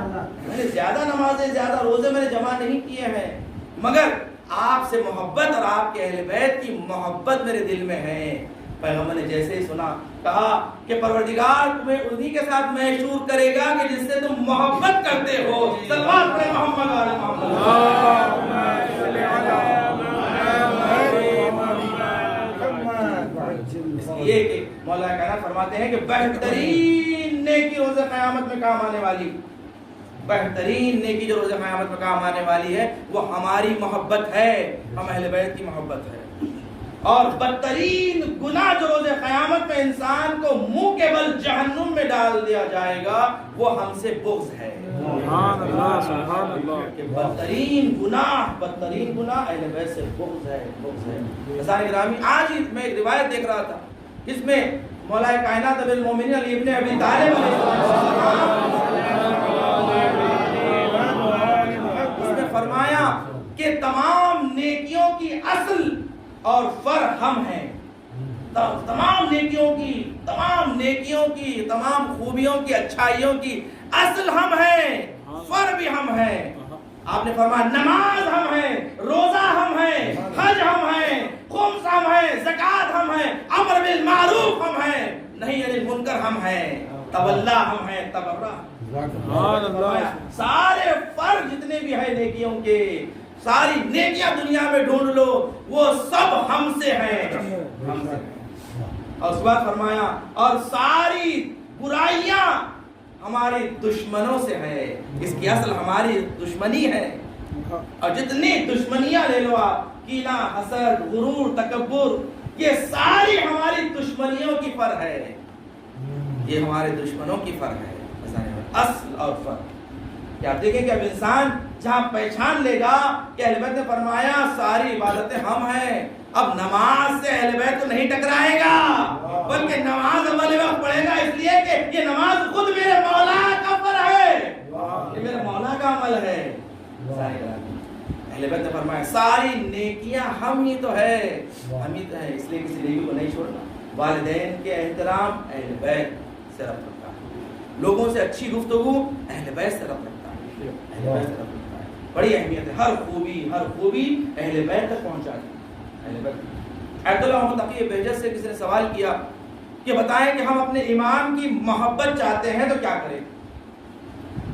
میں نے زیادہ نمازیں زیادہ روزے میں نے جمع نہیں کیے ہیں، مگر آپ سے محبت اور آپ کے اہل بیت کی محبت میرے دل میں ہے۔ پیغمبر نے جیسے ہی سنا کہا کہ پروردگار تمہیں انہی کے ساتھ محشور کرے گا کہ جس سے تم محبت کرتے ہو۔ صلوات پڑھیں محمد علی محمد۔ اس لیے کہ مولا کائنات فرماتے ہیں کہ بہترین نیکی روز قیامت میں کام آنے والی، بہترین نیکی جو روز قیامت میں کام آنے والی ہے وہ ہماری محبت ہے، ہم اہل بیت کی محبت ہے۔ اور بدترین گناہ جو روز قیامت میں انسان کو منہ کے بل جہنم میں ڈال دیا جائے گا وہ ہم سے بغض ہے۔ سبحان اللہ سبحان اللہ۔ کہ بدترین گناہ اہل بیت سے بغض ہے، بغض ہے۔ عزیزان گرامی آج ہی میں ایک روایت دیکھ رہا تھا جس میں مولا کائنات ابی المومنین علی ابن ابی طالب اس نے فرمایا کہ تمام نیکیوں کی اصل اور فر ہم ہیں، تمام نیکیوں کی تمام خوبیوں کی اچھائیوں کی اصل ہم ہیں، فر بھی ہم ہیں۔ آپ نے فرمایا نماز ہم ہیں، روزہ ہم ہیں، حج ہم ہیں، خمس ہم ہیں، زکوٰۃ ہم ہیں، امر بالمعروف ہم ہیں، نہی عن المنکر ہم ہیں، تولا ہم ہیں، تبرہ۔ سارے فر جتنے بھی ہیں نیکیوں کے، ساری نیکیاں دنیا میں ڈھونڈ لو وہ سب ہم سے ہیں، ہم سے ہیں۔ اور اس بات فرمایا اور ساری برائیاں ہماری دشمنوں سے ہے، اس کی اصل ہماری دشمنی ہے۔ اور جتنی دشمنیاں لے لو آپ، کینہ، حسد، غرور، تکبر، یہ ساری ہماری دشمنیوں کی فر ہے، یہ ہمارے دشمنوں کی فر ہے، اصل اور فر۔ کہ آپ دیکھیں کہ اب انسان جہاں پہچان لے گا کہ اہل بیت نے فرمایا ساری عبادتیں ہم ہیں، اب نماز سے اہل بیت کو نہیں ٹکرائے گا، بلکہ نماز اول وقت پڑھے گا، اس لیے کہ یہ نماز خود میرے مولا کا فر ہے، یہ میرے مولا کا عمل ہے۔ اہل بیت نے فرمایا ساری نیکیاں ہم ہی تو ہے، ہم ہی تو ہے، اس لیے کسی نیکی کو نہیں چھوڑنا۔ والدین کے احترام اہل بیت سے ربط رکھتا ہے، لوگوں سے اچھی گفتگو اہل بیت سے ربط رکھتا ہے، اہل بیت سے ربط رکھتا ہے، بڑی اہمیت ہے۔ ہر خوبی اہل بیت تک پہنچا دی، اہل بیت۔ عبد اللہ محمد تقی بہجت سے کسی نے سوال کیا کہ بتائیں کہ ہم اپنے امام کی محبت چاہتے ہیں تو کیا کریں؟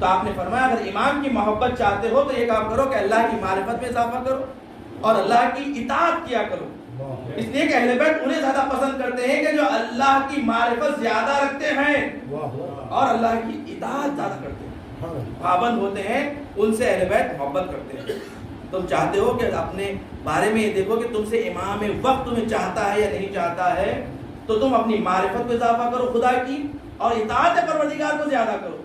تو آپ نے فرمایا اگر امام کی محبت چاہتے ہو تو یہ کام کرو کہ اللہ کی معرفت میں اضافہ کرو اور اللہ کی اطاعت کیا کرو، اس لیے کہ اہل بیت انہیں زیادہ پسند کرتے ہیں کہ جو اللہ کی معرفت زیادہ رکھتے ہیں اور اللہ کی اطاعت زیادہ کرتے ہیں، پابند ہوتے ہیں، ان سے اہل بیت محبت کرتے ہیں۔ تم چاہتے ہو کہ اپنے بارے میں یہ دیکھو کہ تم سے امام وقت تمہیں چاہتا ہے یا نہیں چاہتا ہے، تو تم اپنی معرفت کو اضافہ کرو خدا کی اور اطاعت پروردگار کو زیادہ کرو۔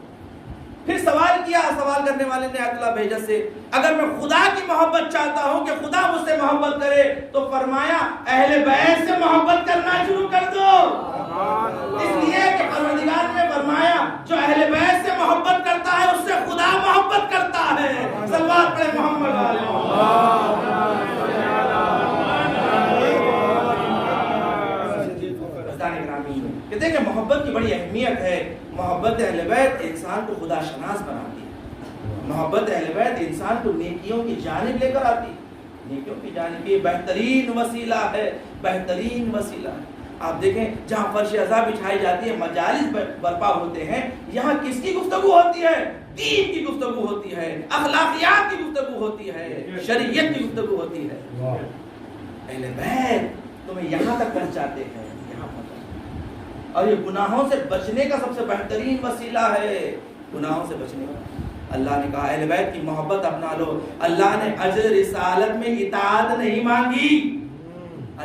پھر سوال کیا سوال کرنے والے نے عبداللہ بہجت سے اگر میں خدا کی محبت چاہتا ہوں کہ خدا مجھ سے محبت کرے تو فرمایا اہل بیت سے محبت کرنا شروع کر دو، اس لیے کہ پروردگار نے فرمایا جو اہل بیت سے محبت کرتا ہے اس سے خدا محبت کرتا ہے۔ صلوات پڑھیں محمد علیہ کہتے ہیں کہ محبت کی بڑی اہمیت ہے، محبت اہل بیت انسان کو خدا شناس بناتی ہے، محبت اہل بیت انسان کو نیکیوں کی جانب لے کر آتی ہے، نیکیوں کی جانب یہ بہترین وسیلہ ہے، بہترین وسیلہ ہے۔ آپ دیکھیں جہاں فرش عزا بچھائی جاتی ہے، مجالس برپا ہوتے ہیں، یہاں کس کی گفتگو ہوتی ہے؟ دین کی گفتگو ہوتی ہے، اخلاقیات کی گفتگو ہوتی ہے، شریعت کی گفتگو ہوتی ہے۔ اہل بیت تمہیں یہاں تک پہنچاتے ہیں، یہاں پہنچاتے ہیں۔ اور یہ گناہوں سے بچنے کا سب سے بہترین وسیلہ ہے، گناہوں سے بچنے کا۔ اللہ نے کہا اہل بیت کی محبت اپنا لو۔ اللہ نے اجر رسالت میں اطاعت نہیں مانگی،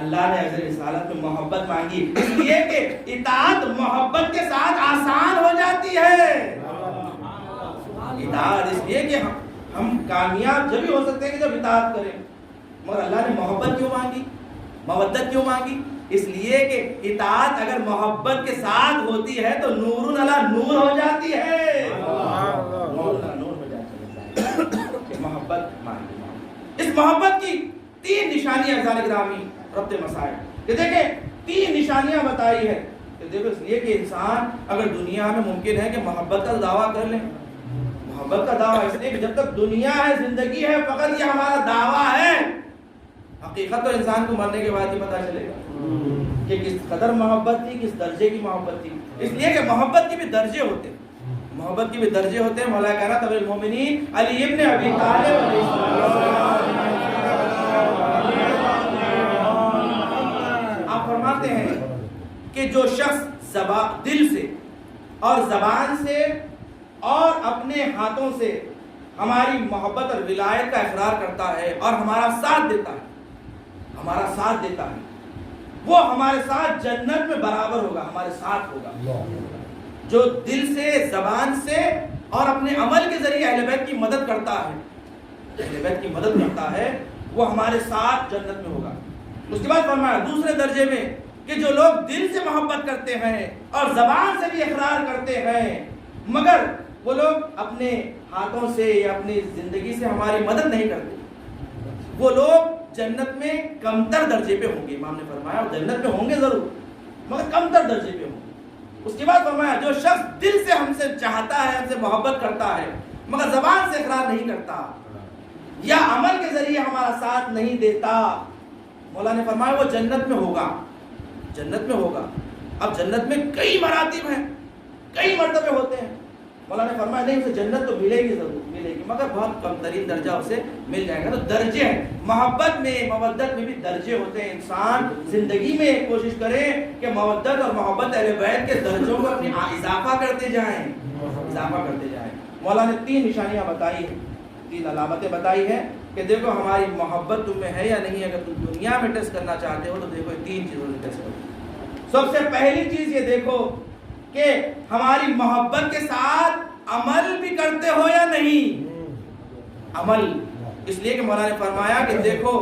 اللہ نے اجر رسالت میں محبت مانگی، اس لیے کہ اطاعت محبت کے ساتھ آسان ہو جاتی ہے۔ اطاعت اس لیے کہ ہم کامیاب جبھی ہو سکتے ہیں کہ جب اطاعت کریں، مگر اللہ نے محبت کیوں مانگی، مودت کیوں مانگی؟ اس لیے کہ اطاعت اگر محبت کے ساتھ ہوتی ہے تو نور علی نور ہو جاتی ہے، نور علی نور ہو جاتی ہے۔ محبت مانگی، اس محبت کی 3 نشانیاں عزیزان گرامی ربط مسائل کہ دیکھیں 3 نشانیاں بتائی ہے کہ دیکھو اس لیے کہ انسان اگر دنیا میں ممکن ہے کہ محبت کا دعویٰ کر لیں، محبت کا دعویٰ اس لیے کہ جب تک دنیا ہے زندگی ہے فقط یہ ہمارا دعویٰ ہے، حقیقت تو انسان کو مرنے کے بعد ہی پتہ چلے گا کہ کس قدر محبت تھی، کس درجے کی محبت تھی۔ اس لیے کہ محبت کے بھی درجے ہوتے ہیں، محبت کے بھی درجے ہوتے ہیں۔ مولا کہنا امیر المومنین علی ابن ابی طالب علیہ السلام آپ فرماتے ہیں کہ جو شخص دل سے اور زبان سے اور اپنے ہاتھوں سے ہماری محبت اور ولایت کا اقرار کرتا ہے اور ہمارا ساتھ دیتا ہے، ہمارا ساتھ دیتا ہے، وہ ہمارے ساتھ جنت میں برابر ہوگا، ہمارے ساتھ ہوگا۔ جو دل سے، زبان سے اور اپنے عمل کے ذریعے اہل بیت کی مدد کرتا ہے، اہل بیت کی مدد کرتا ہے، وہ ہمارے ساتھ جنت میں ہوگا۔ اس کے بعد فرمایا دوسرے درجے میں کہ جو لوگ دل سے محبت کرتے ہیں اور زبان سے بھی اقرار کرتے ہیں مگر وہ لوگ اپنے ہاتھوں سے یا اپنی زندگی سے ہماری مدد نہیں کرتے، وہ لوگ جنت میں کمتر درجے پہ ہوں گے۔ امام نے فرمایا جنت میں ہوں گے ضرور مگر کمتر درجے پہ ہوں گے۔ اس کے بعد فرمایا جو شخص دل سے ہم سے چاہتا ہے، ہم سے محبت کرتا ہے مگر زبان سے اقرار نہیں کرتا یا عمل کے ذریعے ہمارا ساتھ نہیں دیتا، مولا نے فرمایا وہ جنت میں ہوگا، جنت میں ہوگا۔ اب جنت میں کئی مراتب ہیں، کئی مرتبے ہوتے ہیں، مولا نے فرمایا نہیں اسے جنت تو ملے گی، ضرور ملے گی مگر بہت کم ترین درجہ اسے مل جائے گا۔ تو درجے ہیں، محبت میں مودت میں بھی درجے ہوتے ہیں۔ انسان زندگی میں کوشش کرے کہ مودت اور محبت اہل بیت کے درجوں کو اپنی اضافہ کرتے جائیں، اضافہ کرتے جائیں۔ مولا نے 3 نشانیاں بتائی ہیں، 3 علامتیں بتائی ہیں کہ دیکھو ہماری محبت تم میں ہے یا نہیں۔ اگر تم دنیا میں ٹیسٹ کرنا چاہتے ہو تو دیکھو 3 چیزوں سے ٹیسٹ کرو۔ سب سے پہلی چیز یہ دیکھو کہ ہماری محبت کے ساتھ عمل بھی کرتے ہو یا نہیں، عمل۔ اس لیے کہ مولا نے فرمایا کہ دیکھو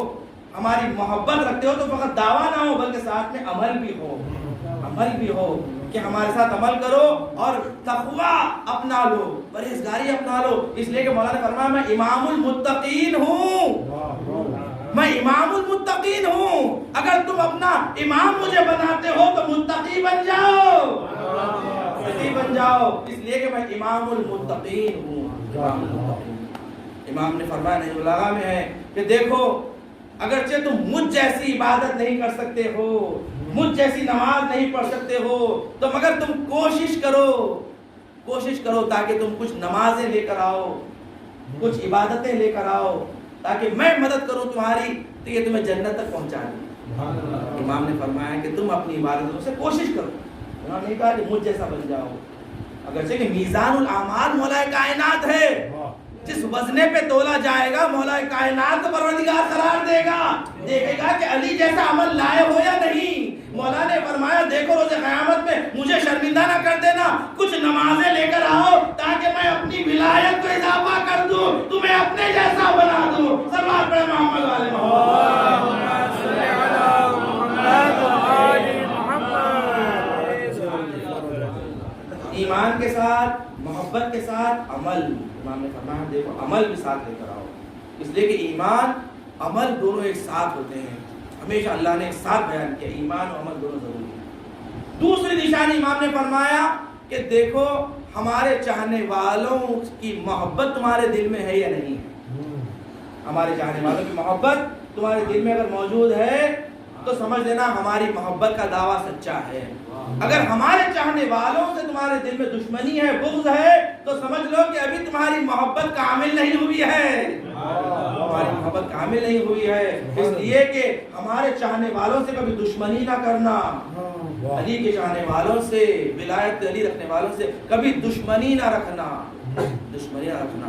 ہماری محبت رکھتے ہو تو فقط دعویٰ نہ ہو بلکہ ساتھ میں عمل بھی ہو، عمل بھی ہو کہ ہمارے ساتھ عمل کرو اور تقویٰ اپنا لو، پرہیزگاری اپنا لو۔ اس لیے کہ مولا نے فرمایا میں امام المتقین ہوں، میں امام المتقین ہوں، اگر تم اپنا امام مجھے بناتے ہو تو متقی بن جاؤ، متقی بن جاؤ۔ اس لیے کہ میں امام المتقین ہوں، امام المتقین۔ امام نے فرمایا نہیں البلاغہ میں ہے کہ دیکھو اگرچہ تم مجھ جیسی عبادت نہیں کر سکتے ہو، مجھ جیسی نماز نہیں پڑھ سکتے ہو تو مگر تم کوشش کرو، کوشش کرو تاکہ تم کچھ نمازیں لے کر آؤ، کچھ عبادتیں لے کر آؤ تاکہ میں مدد کروں تمہاری تو یہ تمہیں جنت تک پہنچا دے۔ امام نے فرمایا کہ تم اپنی عبادتوں سے کوشش کرو، انہوں نے کہا کہ مجھ جیسا بن جاؤ۔ اگرچہ کہ میزان الاعمال مولا کائنات ہے، جس وزنے پہ تولا جائے گا مولا کائنات کو پروردگار قرار دے گا، دیکھے گا کہ علی جیسا عمل لائے ہو یا نہیں۔ مولا نے فرمایا دیکھو روز قیامت میں مجھے شرمندہ نہ کر دینا، کچھ نمازیں لے کر آؤ تاکہ میں اپنی ولایت کو اضافہ کر دوں، تمہیں اپنے جیسا بنا دوں۔ سلوات پڑھیں محمد والے محمد۔ ایمان کے ساتھ، محبت کے ساتھ عمل۔ امام نے فرمایا دیکھو عمل بھی ساتھ لے کر آؤ، اس لیے کہ ایمان عمل دونوں ایک ساتھ ہوتے ہیں، ہمیشہ اللہ نے ایک ساتھ بیان کیا، ایمان و عمل دونوں ضروری ہیں۔ دوسری نشانی امام نے فرمایا کہ دیکھو ہمارے چاہنے والوں کی محبت تمہارے دل میں ہے یا نہیں ہے؟ ہمارے چاہنے والوں کی محبت تمہارے دل میں اگر موجود ہے تو سمجھ لینا ہماری محبت کا دعویٰ سچا ہے. اگر ہمارے چاہنے والوں سے تمہارے دل میں دشمنی ہے، بغض ہے، تو سمجھ لو کہ ابھی تمہاری محبت کامل نہیں ہوئی ہے. ہماری محبت کامل نہیں ہوئی ہے. اس لیے کہ ہمارے چاہنے والوں سے کبھی دشمنی نہ کرنا. علی کے چاہنے والوں سے، ولایت علی رکھنے والوں سے کبھی دشمنی نہ رکھنا. دشمنی نہ رکھنا.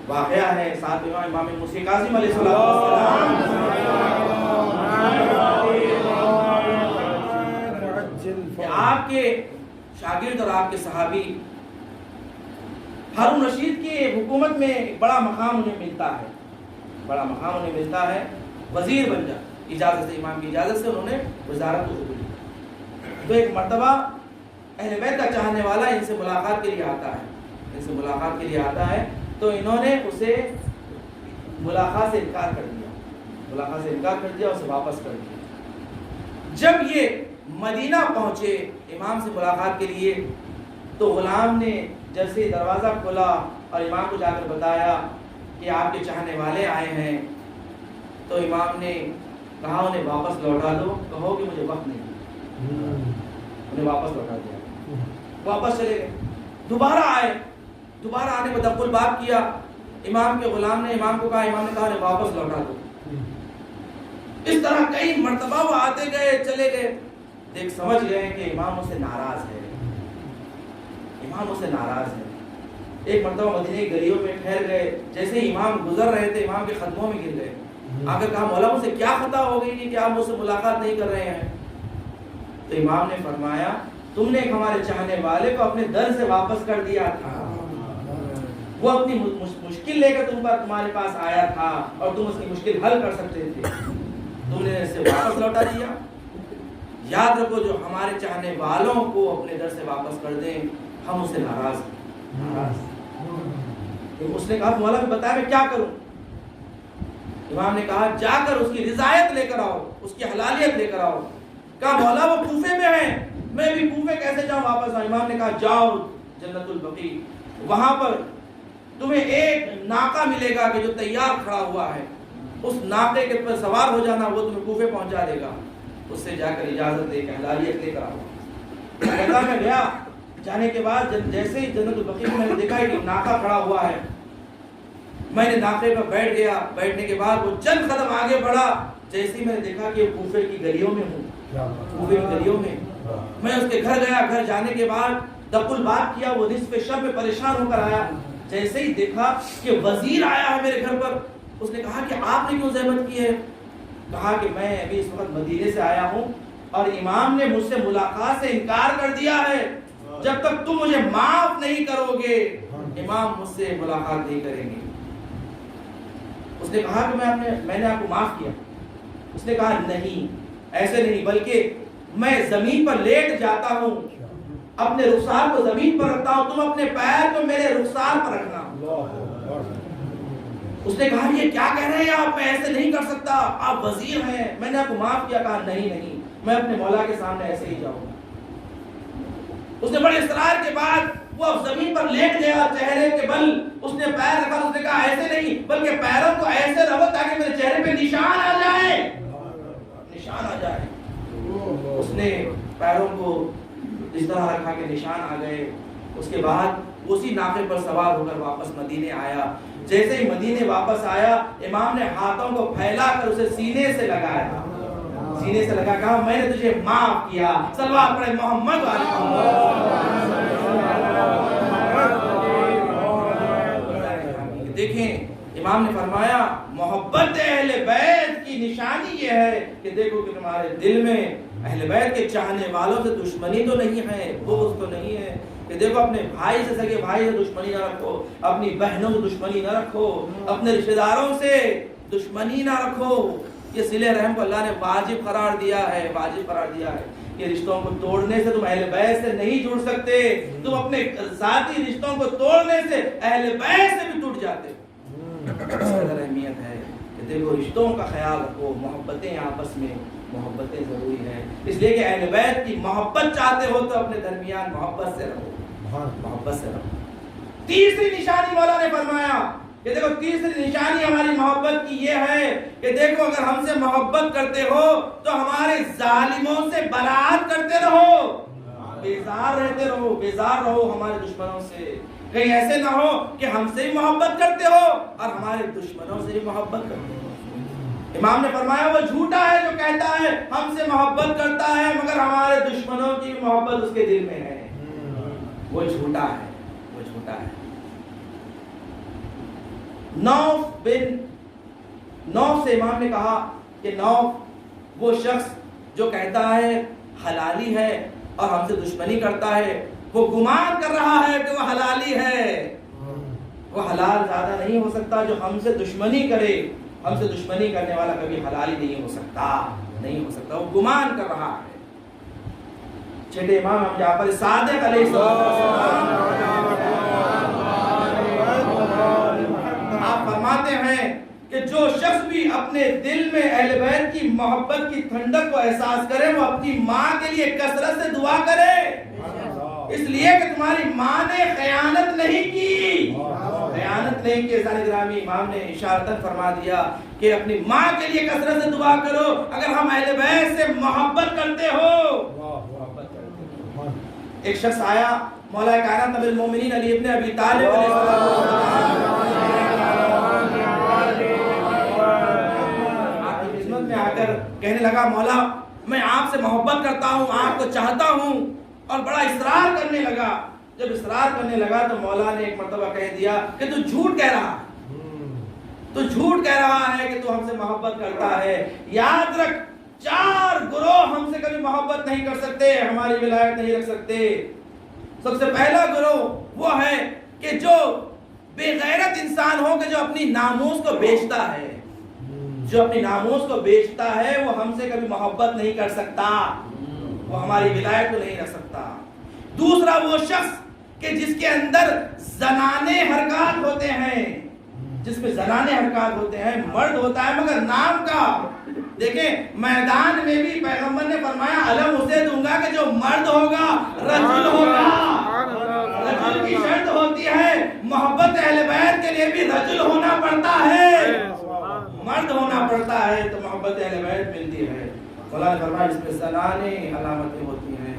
واقعہ ہے ساتھ امام موسی کاظم علیہ السلام کہ آپ کے شاگرد اور آپ کے صحابی ہارون رشید کی حکومت میں بڑا مقام انہیں ملتا ہے. بڑا مقام انہیں ملتا ہے. وزیر بن جا، اجازت سے، امام کی اجازت سے انہوں نے وزارت کو قبول کیا. تو ایک مرتبہ اہل بیت کا چاہنے والا ان سے ملاقات کے لیے آتا ہے. ان سے ملاقات کے لیے آتا ہے تو انہوں نے اسے ملاقات سے انکار کر دیا. ملاقات سے انکار کر دیا، اسے واپس کر دیا. جب یہ مدینہ پہنچے امام سے ملاقات کے لیے تو غلام نے جیسے دروازہ کھولا اور امام کو جا کر بتایا کہ آپ کے چاہنے والے آئے ہیں، تو امام نے کہا انہیں واپس لوٹا دو، کہو کہ مجھے وقت نہیں. انہیں واپس لوٹا دیا. واپس چلے گئے. دوبارہ آئے. دوبارہ آنے پر دخل باب کیا. امام کے غلام نے امام کو کہا، امام نے کہا انہیں واپس لوٹا دو. اس طرح کئی مرتبہ وہ آتے گئے چلے گئے. دیکھ سمجھ گئے کہ امام اسے ناراض ہے. امام اسے ناراض ہے. ایک مرتبہ مدینے کی گلیوں میں ٹھہر گئے. جیسے ہی امام گزر رہے تھے امام کے قدموں میں گر گئے. آ کر کہا مولا مجھ سے کیا خطا ہو گئی کہ آپ مجھ سے ملاقات نہیں کر رہے ہیں؟ تو امام نے فرمایا تم نے ہمارے چاہنے والے کو اپنے در سے واپس کر دیا تھا. وہ اپنی مشکل لے کر تمہارے پاس آیا تھا اور تم اس کی مشکل حل کر سکتے تھے. تم نے اسے واپس لوٹا دیا. یاد رکھو جو ہمارے چاہنے والوں کو اپنے در سے واپس کر دیں ہم اسے ناراض ہیں. اس نے کہا مولا میں بتایا میں کیا کروں؟ امام نے کہا جا کر اس کی رضایت لے کر آؤ، اس کی حلالیت لے کر آؤ. کہا مولا وہ کوفے میں ہیں، میں بھی کوفے کیسے جاؤں واپس آؤں؟ امام نے کہا جاؤ جنت البقیع، وہاں پر تمہیں ایک ناقہ ملے گا کہ جو تیار کھڑا ہوا ہے، اس ناقے کے پر سوار ہو جانا، وہ تمہیں کوفے پہنچا دے گا. اس سے جا کر اجازت لے کے حلالیت لے کر آؤ. کہتا میں گیا. جانے کے بعد جیسے ہی جنت البقیع میں نے دیکھا کہ ناقہ کھڑا ہوا ہے، میں نے ناقے پر بیٹھ گیا. بیٹھنے کے بعد وہ چند قدم آگے بڑھا. جیسے ہی میں نے دیکھا کہ کوفے کی گلیوں میں ہوں، کوفے کی گلیوں میں. میں اس کے گھر گیا. گھر جانے کے بعد دخل باب کیا. وہ نصف شب میں پریشان ہو کر آیا. جیسے ہی دیکھا کہ وزیر آیا ہے میرے گھر پر، اس نے کہا کہ آپ نے کیوں زحمت کی ہے؟ کہا کہ میں ابھی اس وقت مدینے سے آیا ہوں اور امام نے مجھ سے ملاقات سے انکار کر دیا ہے. جب تک تم مجھے معاف نہیں کرو گے امام مجھ سے ملاقات نہیں کریں گے. اس نے کہا کہ میں نے آپ کو معاف کیا. اس نے کہا نہیں، ایسے نہیں، بلکہ میں زمین پر لیٹ جاتا ہوں، اپنے رخسار کو زمین پر رکھتا ہوں، تم اپنے پیر کو میرے رخسار پر رکھنا. اس نے کہا یہ کیا کہہ رہے ہیں آپ؟ میں ایسے نہیں کر سکتا، آپ وزیر ہیں، میں نے آپ کو معاف کیا. کہا نہیں، میں اپنے مولا کے سامنے ایسے ہی جاؤں گا. اس نے بڑے اصرار کے بعد وہ اب زمین پر لیٹ گیا، چہرے کے بل اس نے پیر رکھا. اس نے کہا ایسے نہیں، بلکہ پیروں کو ایسے رکھو تاکہ میرے چہرے پہ نشان آ جائے، نشان آ جائے. اس نے پیروں کو اس طرح رکھا کہ نشان آ گئے. اس کے بعد اسی ناقے پر سوار ہو کر واپس مدینے آیا. جیسے ہی مدینے واپس آیا امام نے ہاتھوں کو پھیلا کر اسے سینے سے لگایا. سینے سے لگا کہا میں نے تجھے معاف کیا. صلوات پڑھے محمد و آل محمد. دیکھیں امام نے فرمایا محبت اہل بیت کی نشانی یہ ہے کہ دیکھو کہ تمہارے دل میں اہل بیت کے چاہنے والوں سے دشمنی تو نہیں ہے، بغض تو نہیں ہے. کہ دیکھو اپنے بھائی سے، سگے بھائی سے دشمنی نہ رکھو، اپنی بہنوں سے دشمنی نہ رکھو، اپنے رشتہ داروں سے دشمنی نہ رکھو. یہ صلہ رحم کو اللہ نے واجب قرار دیا ہے، واجب قرار دیا ہے. یہ رشتوں کو توڑنے سے تم اہل بیت سے نہیں جڑ سکتے. تم اپنے ذاتی رشتوں کو توڑنے سے اہل بیت سے بھی ٹوٹ جاتے. اہمیت ہے کہ دیکھو رشتوں کا خیال رکھو، محبتیں آپس میں محبتیں ضروری ہیں. اس لیے کہ اہل بیت کی محبت چاہتے ہو تو اپنے درمیان محبت سے رہو. محبت سے رہو۔ تیسری نشانی مولا نے فرمایا کہ دیکھو تیسری نشانی ہماری محبت کی یہ ہے کہ دیکھو اگر ہم سے محبت کرتے ہو تو ہمارے ظالموں سے برات کرتے رہو، بیزار رہتے رہو، بیزار رہو ہمارے دشمنوں سے۔ کہیں ایسے نہ ہو کہ ہم سے ہی محبت کرتے ہو اور ہمارے دشمنوں سے ہی محبت کرتے ہو۔ امام نے فرمایا وہ جھوٹا ہے جو کہتا ہے ہم سے محبت کرتا ہے مگر ہمارے دشمنوں کی محبت اس کے دل میں ہے، وہ جھوٹا ہے، وہ جھوٹا ہے۔ نوف سے امام نے کہا کہ نوف وہ شخص جو کہتا ہے حلالی ہے اور ہم سے دشمنی کرتا ہے، وہ گمان کر رہا ہے کہ وہ حلالی ہے، وہ حلال زیادہ نہیں ہو سکتا جو ہم سے دشمنی کرے۔ ہم سے دشمنی کرنے والا کبھی حلالی نہیں ہو سکتا، نہیں ہو سکتا، وہ گمان کر رہا ہے۔ چھٹے امام جعفر صادق علیہ السلام آپ فرماتے ہیں کہ جو شخص بھی اپنے دل میں اہل بیت کی محبت کی ٹھنڈک کو احساس کرے وہ اپنی ماں کے لیے کثرت سے دعا کرے، اس لیے کہ تمہاری ماں نے خیانت نہیں کی، خیانت نہیں کی۔ عزیزان گرامی امام نے اشارتاً فرما دیا کہ اپنی ماں کے لیے کثرت سے دعا کرو اگر ہم اہل بیت سے محبت کرتے ہو۔ ایک شخص آیا مولا کائنات امیر المومنین علی ابن ابی طالب علیہ السلام آپ کی خدمت میں آ کر کہنے لگا مولا میں آپ سے محبت کرتا ہوں، آپ کو چاہتا ہوں، اور بڑا اصرار کرنے لگا۔ جب اصرار کرنے لگا تو مولا نے ایک مرتبہ کہہ دیا کہ تو جھوٹ کہہ رہا ہے، تو جھوٹ کہہ رہا ہے کہ تو ہم سے محبت کرتا ہے۔ یاد رکھ 4 گروہ ہم سے کبھی محبت نہیں کر سکتے، ہماری ولایت نہیں رکھ سکتے۔ سب سے پہلا گروہ وہ ہے کہ جو بے غیرت انسان ہو کہ جو اپنی ناموس کو بیچتا ہے، جو اپنی ناموس کو بیچتا ہے وہ ہم سے کبھی محبت نہیں کر سکتا، وہ ہماری ولایت کو نہیں رکھ سکتا۔ دوسرا وہ شخص کہ جس کے اندر زنانے حرکات ہوتے ہیں، جس میں زنانے حرکات ہوتے ہیں، مرد ہوتا ہے مگر نام کا۔ دیکھیں میدان میں بھی پیغمبر نے فرمایا علم اسے دوں گا کہ جو مرد ہوگا رجل ہوگا، رجل کی شرط ہوتی ہے، محبت اہل بیت کے لیے بھی رجل ہونا پڑتا ہے، مرد ہونا پڑتا ہے تو محبت اہل بیت ملتی ہے۔ مولا نے فرمایا جس میں زنانے علامتیں ہوتی ہیں،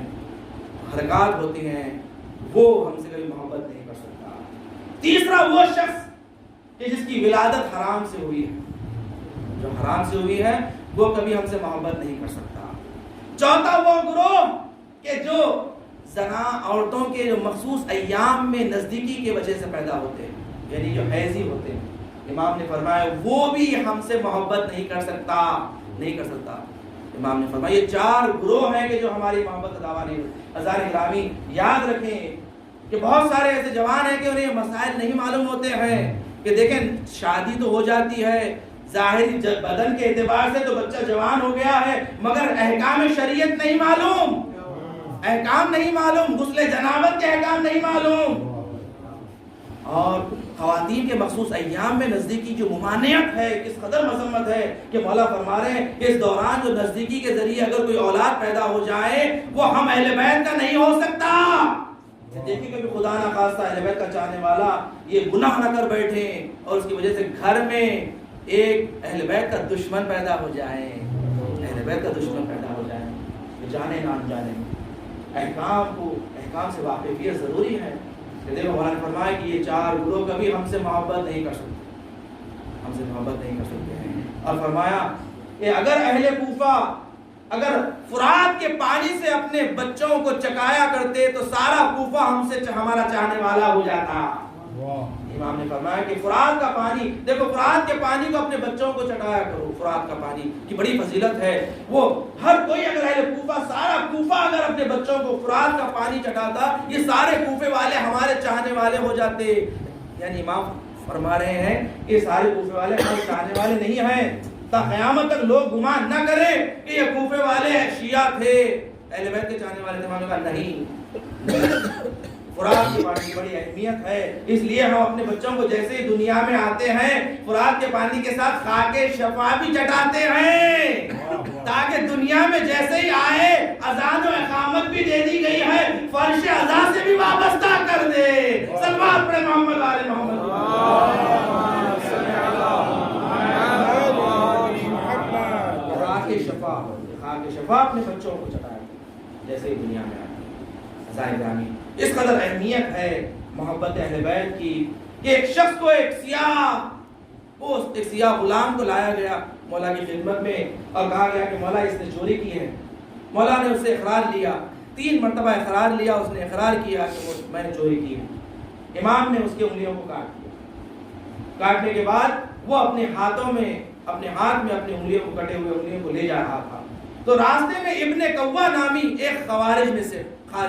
حرکات ہوتی ہیں، وہ ہم سے کبھی محبت نہیں کر سکتا۔ تیسرا وہ شخص کہ جس کی ولادت حرام سے ہوئی ہے، جو حرام سے ہوئی ہے وہ کبھی ہم سے محبت نہیں کر سکتا۔ چوتھا وہ گروہ کہ جو زنا عورتوں کے جو مخصوص ایام میں نزدیکی کی وجہ سے پیدا ہوتے ہیں، یعنی جو حیضی ہوتے ہیں، امام نے فرمایا وہ بھی ہم سے محبت نہیں کر سکتا، نہیں کر سکتا۔ امام نے فرمایا یہ 4 گروہ ہیں کہ جو ہماری محبت کا دعویٰ نہیں ہوتے۔ عزیزان گرامی یاد رکھیں کہ بہت سارے ایسے جوان ہیں کہ انہیں مسائل نہیں معلوم ہوتے ہیں کہ دیکھیں شادی تو ہو جاتی ہے ظاہری بدن کے اعتبار سے تو بچہ جوان ہو گیا ہے مگر احکام شریعت نہیں معلوم، احکام نہیں معلوم، غسل جنابت کے احکام نہیں معلوم۔ اور خواتین کے مخصوص ایام میں نزدیکی جو ممانعت ہے کس قدر مذمت ہے کہ مولا فرما رہے ہیں کہ اس دوران جو نزدیکی کے ذریعے اگر کوئی اولاد پیدا ہو جائے وہ ہم اہل بیت کا نہیں ہو سکتا۔ دیکھیں کبھی خدا نہ خواستہ اہل بیت کا چاہنے والا یہ گناہ نہ کر بیٹھے اور اس کی وجہ سے گھر میں ایک اہل بیت کا دشمن پیدا ہو جائے، اہل بیت کا دشمن پیدا ہو جائے، جانے نہ جانے۔ احکام سے واقفیت ضروری ہے۔ دیکھو مولا نے فرمایا کہ یہ 4 گروہ کبھی ہم سے محبت نہیں کر سکتے، ہم سے محبت نہیں کر سکتے ہیں۔ اور فرمایا کہ اگر اہل کوفہ اگر فرات کے پانی سے اپنے بچوں کو چکایا کرتے تو سارا کوفہ ہم سے ہمارا چاہنے والا ہو جاتا۔ امام نے فرمایا کہ فرات کا پانی، دیکھو فرات کے پانی کو اپنے بچوں کو چٹایا کرو، فرات کا پانی کی بڑی فضیلت ہے۔ وہ ہر کوئی اگر اہل کوفہ، سارا کوفہ اگر اپنے بچوں کو فرات کا پانی چٹاتا یہ سارے کوفے والے ہمارے چاہنے والے ہو جاتے۔ یعنی امام فرما رہے ہیں کہ سارے کوفے والے ہمارے چاہنے والے نہیں ہیں، تا قیامت تک لوگ گمان نہ کریں کہ یہ کوفے والے شیعہ تھے، اہل بیت کے چاہنے والے تھے۔ امام نے کہا نہیں، فرات کے پانی کی بڑی اہمیت ہے، اس لیے ہم اپنے بچوں کو جیسے ہی دنیا میں آتے ہیں فرات کے پانی کے ساتھ خاک شفا بھی چٹاتے ہیں تاکہ دنیا میں جیسے ہی آئے اذان و اقامت بھی دے دی گئی ہے، فرش اذان سے بھی وابستہ دفعہ اپنے بچوں کو چٹایا جیسے ہی دنیا میں آتی ہے. عزائز گرامی، اس قدر اہمیت ہے محبت اہل بیت کی کہ ایک شخص کو ایک سیاہ غلام کو لایا گیا مولا کی خدمت میں اور کہا گیا کہ مولا اس نے چوری کی ہے. مولا نے اس سے اقرار لیا، 3 مرتبہ اقرار لیا. اس نے اقرار کیا کہ میں نے چوری کی ہے. امام نے اس کی انگلیوں کو کاٹ دیا. کاٹنے کے بعد وہ اپنے ہاتھ میں اپنی انگلیوں کو کٹے ہوئے انگلیوں کو لے جا رہا تھا. تو راستے میں ابن قوا نامی ایک خوارج میں سے تھا،